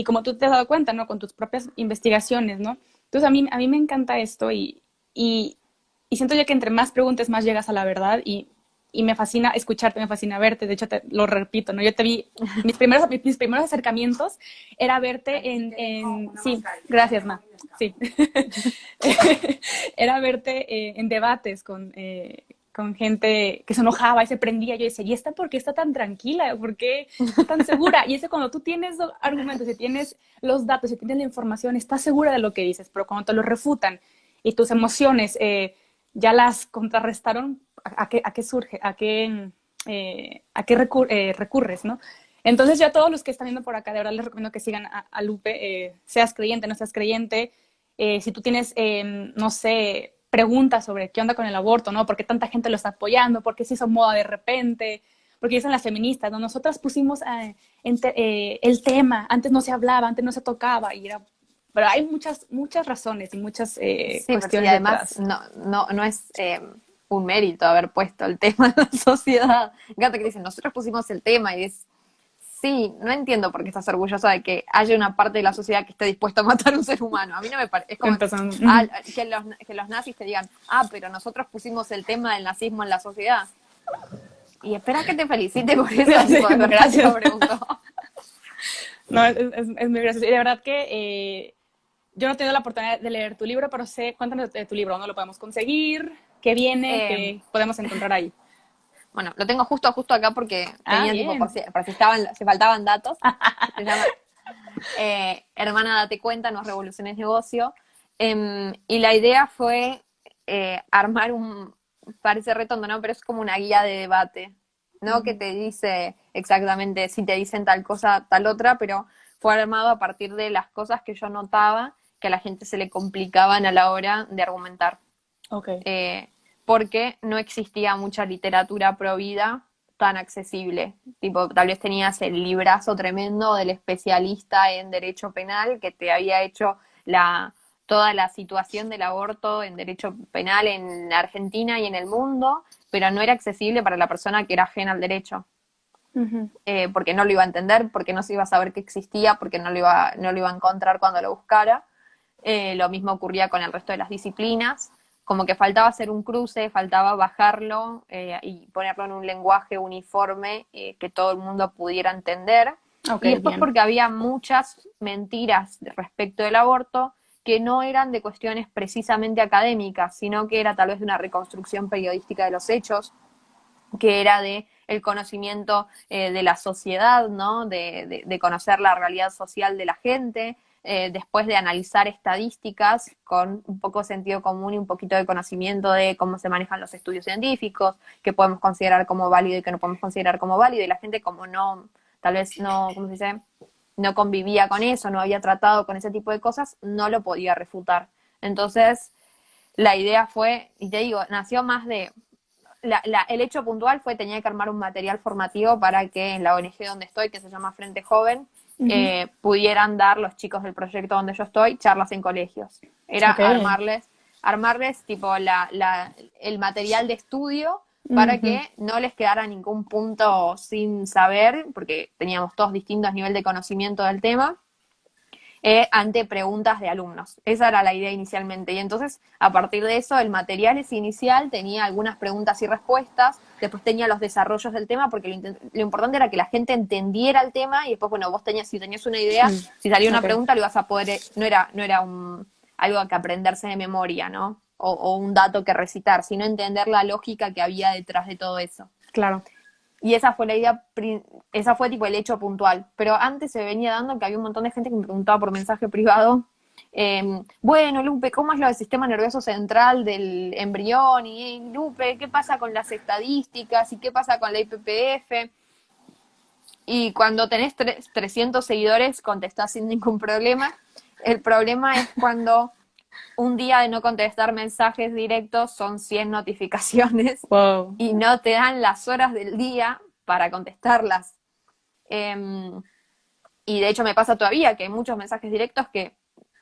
como tú te has dado cuenta, ¿no? Con tus propias investigaciones, ¿no? Entonces a mí me encanta esto y, y siento yo que entre más preguntas, más llegas a la verdad y me fascina escucharte, me fascina verte. De hecho, lo repito, ¿no? Yo te vi, mis primeros acercamientos era verte sí, gracias, Ma. Sí. Era verte en debates con gente que se enojaba y se prendía. Yo decía, ¿y esta por qué está tan tranquila? ¿Por qué está tan segura? Y ese cuando tú tienes argumentos, si tienes los datos, si tienes la información, estás segura de lo que dices, pero cuando te lo refutan y tus emociones ya las contrarrestaron, a qué surge? A qué recurres, ¿no? Entonces, yo a todos los que están viendo por acá, de verdad les recomiendo que sigan a Lupe, seas creyente, no seas creyente. Si tú tienes, no sé, preguntas sobre qué onda con el aborto, ¿no? ¿Por qué tanta gente lo está apoyando? ¿Por qué se hizo moda de repente? Porque dicen las feministas, ¿no? Nosotras pusimos el tema, antes no se hablaba, antes no se tocaba, y era... Pero hay muchas razones y muchas Sí, pero sí, cuestiones además detrás. no es un mérito haber puesto el tema en la sociedad. Me encanta que dicen, nosotros pusimos el tema y es, sí, no entiendo por qué estás orgullosa de que haya una parte de la sociedad que esté dispuesta a matar a un ser humano. A mí no me parece, es como Empezando. que los nazis te digan, pero nosotros pusimos el tema del nazismo en la sociedad. Y esperas que te felicite por eso, Sí, tipo, de verdad te lo gracias. pregunto. No, es muy gracioso. Y de verdad que yo no he tenido la oportunidad de leer tu libro, pero sé, cuéntanos de tu libro, ¿dónde lo podemos conseguir? ¿Qué viene? Eh, ¿Qué podemos encontrar ahí? Bueno, lo tengo justo acá porque Ah, tenía tipo bien. por si estaban, si faltaban datos. Se llama Hermana Date Cuenta, no revoluciones negocio. Y la idea fue armar parece redondo, ¿no? Pero es como una guía de debate, ¿no? Que te dice exactamente si te dicen tal cosa, tal otra, pero fue armado a partir de las cosas que yo notaba que a la gente se le complicaban a la hora de argumentar. Ok. Porque no existía mucha literatura pro vida tan accesible. Tipo, tal vez tenías el librazo tremendo del especialista en derecho penal que te había hecho toda la situación del aborto en derecho penal en Argentina y en el mundo, pero no era accesible para la persona que era ajena al derecho. Ujú. Porque no lo iba a entender, porque no se iba a saber que existía, porque no lo iba a encontrar cuando lo buscara. Lo mismo ocurría con el resto de las disciplinas, como que faltaba hacer un cruce, faltaba bajarlo y ponerlo en un lenguaje uniforme que todo el mundo pudiera entender. Ok, Y después bien. porque había muchas mentiras respecto del aborto que no eran de cuestiones precisamente académicas, sino que era tal vez de una reconstrucción periodística de los hechos, que era de el conocimiento de la sociedad, ¿no? De conocer la realidad social de la gente, después de analizar estadísticas con un poco de sentido común y un poquito de conocimiento de cómo se manejan los estudios científicos, qué podemos considerar como válido y qué no podemos considerar como válido, y la gente como no, tal vez no, ¿cómo se dice? No convivía con eso, no había tratado con ese tipo de cosas, no lo podía refutar. Entonces, la idea fue, y te digo, nació más de el hecho puntual fue tenía que armar un material formativo para que en la ONG donde estoy, que se llama Frente Joven, Ujú. pudieran dar los chicos del proyecto donde yo estoy charlas en colegios. Era Ok. armarles tipo el material de estudio para Ujú. que no les quedara ningún punto sin saber, porque teníamos todos distintos niveles de conocimiento del tema, ante preguntas de alumnos. Esa era la idea inicialmente. Y entonces, a partir de eso, el material ese inicial tenía algunas preguntas y respuestas, después tenía los desarrollos del tema, porque lo importante era que la gente entendiera el tema y después, bueno, si tenías una idea, si salía una Ok. pregunta, lo ibas a poder, no era algo que aprenderse de memoria, ¿no? O un dato que recitar, sino entender la lógica que había detrás de todo eso. Claro. Y esa fue la idea, esa fue tipo el hecho puntual. Pero antes se venía dando que había un montón de gente que me preguntaba por mensaje privado, bueno, Lupe, ¿cómo es lo del sistema nervioso central del embrión? Y Lupe, ¿qué pasa con las estadísticas? ¿Y qué pasa con la IPPF? Y cuando tenés 300 seguidores, contestás sin ningún problema. El problema es cuando un día de no contestar mensajes directos son 100 notificaciones Wow. y no te dan las horas del día para contestarlas. Y de hecho me pasa todavía que hay muchos mensajes directos que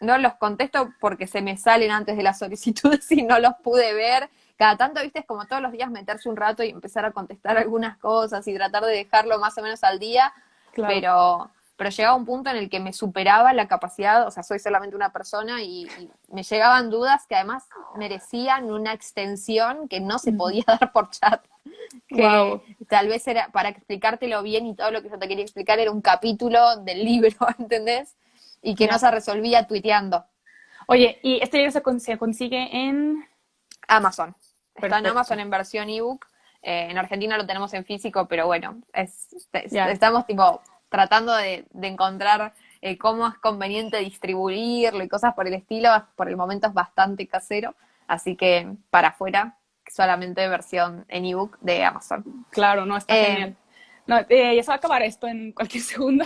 no los contesto porque se me salen antes de las solicitudes y no los pude ver. Cada tanto, viste, es como todos los días meterse un rato y empezar a contestar algunas cosas y tratar de dejarlo más o menos al día, Claro. pero llegaba un punto en el que me superaba la capacidad, o sea, soy solamente una persona y me llegaban dudas que además merecían una extensión que no se podía dar por chat, que Wow. tal vez era, para explicártelo bien y todo lo que yo te quería explicar era un capítulo del libro, ¿entendés? Y que no Ya. se resolvía tuiteando. Oye, y este libro se consigue en... Amazon. Está en Perfecto. Amazon en versión ebook. En Argentina lo tenemos en físico, pero bueno, Ya. estamos tipo tratando de encontrar cómo es conveniente distribuirlo y cosas por el estilo. Por el momento es bastante casero, así que para afuera solamente versión en ebook de Amazon. Claro, no, está Eh, genial. No, ya se va a acabar esto en cualquier segundo,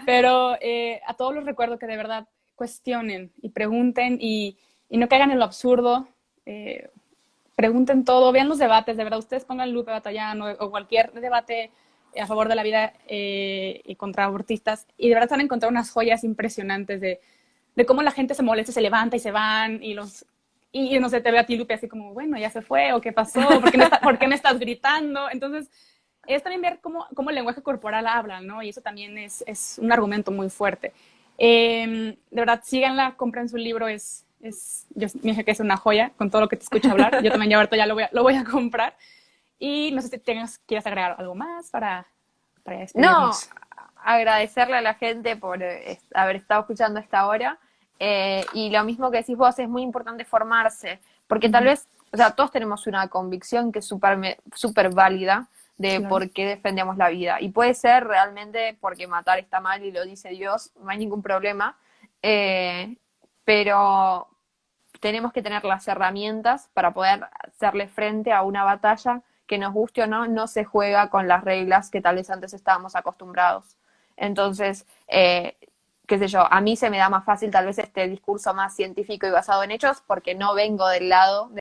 pero a todos los recuerdo que de verdad cuestionen y pregunten y no caigan en lo absurdo. eh, Pregunten todo, vean los debates, de verdad, ustedes pongan Lupe Batallán o cualquier debate a favor de la vida y contra abortistas, y de verdad van a encontrar unas joyas impresionantes de cómo la gente se molesta, se levanta y se van, y no sé, te ve a ti, Lupe, así como, bueno, ya se fue, o qué pasó, por qué me estás gritando? Entonces, es también ver cómo el lenguaje corporal habla, ¿no? Y eso también es un argumento muy fuerte. De verdad, síganla, compren su libro, yo me dije que es una joya con todo lo que te escucho hablar. Yo también ya ahorita ya lo voy a comprar. Y no sé si quieras agregar algo más para no, despedirnos. agradecerle a la gente por haber estado escuchando esta hora. Y lo mismo que decís vos, es muy importante formarse, porque tal Ujú. vez, o sea, todos tenemos una convicción que es súper válida de Claro. por qué defendemos la vida. Y puede ser realmente porque matar está mal y lo dice Dios, no hay ningún problema. Eh, pero tenemos que tener las herramientas para poder hacerle frente a una batalla que, nos guste o no, no se juega con las reglas que tal vez antes estábamos acostumbrados. Entonces, qué sé yo, a mí se me da más fácil tal vez este discurso más científico y basado en hechos porque no vengo del lado de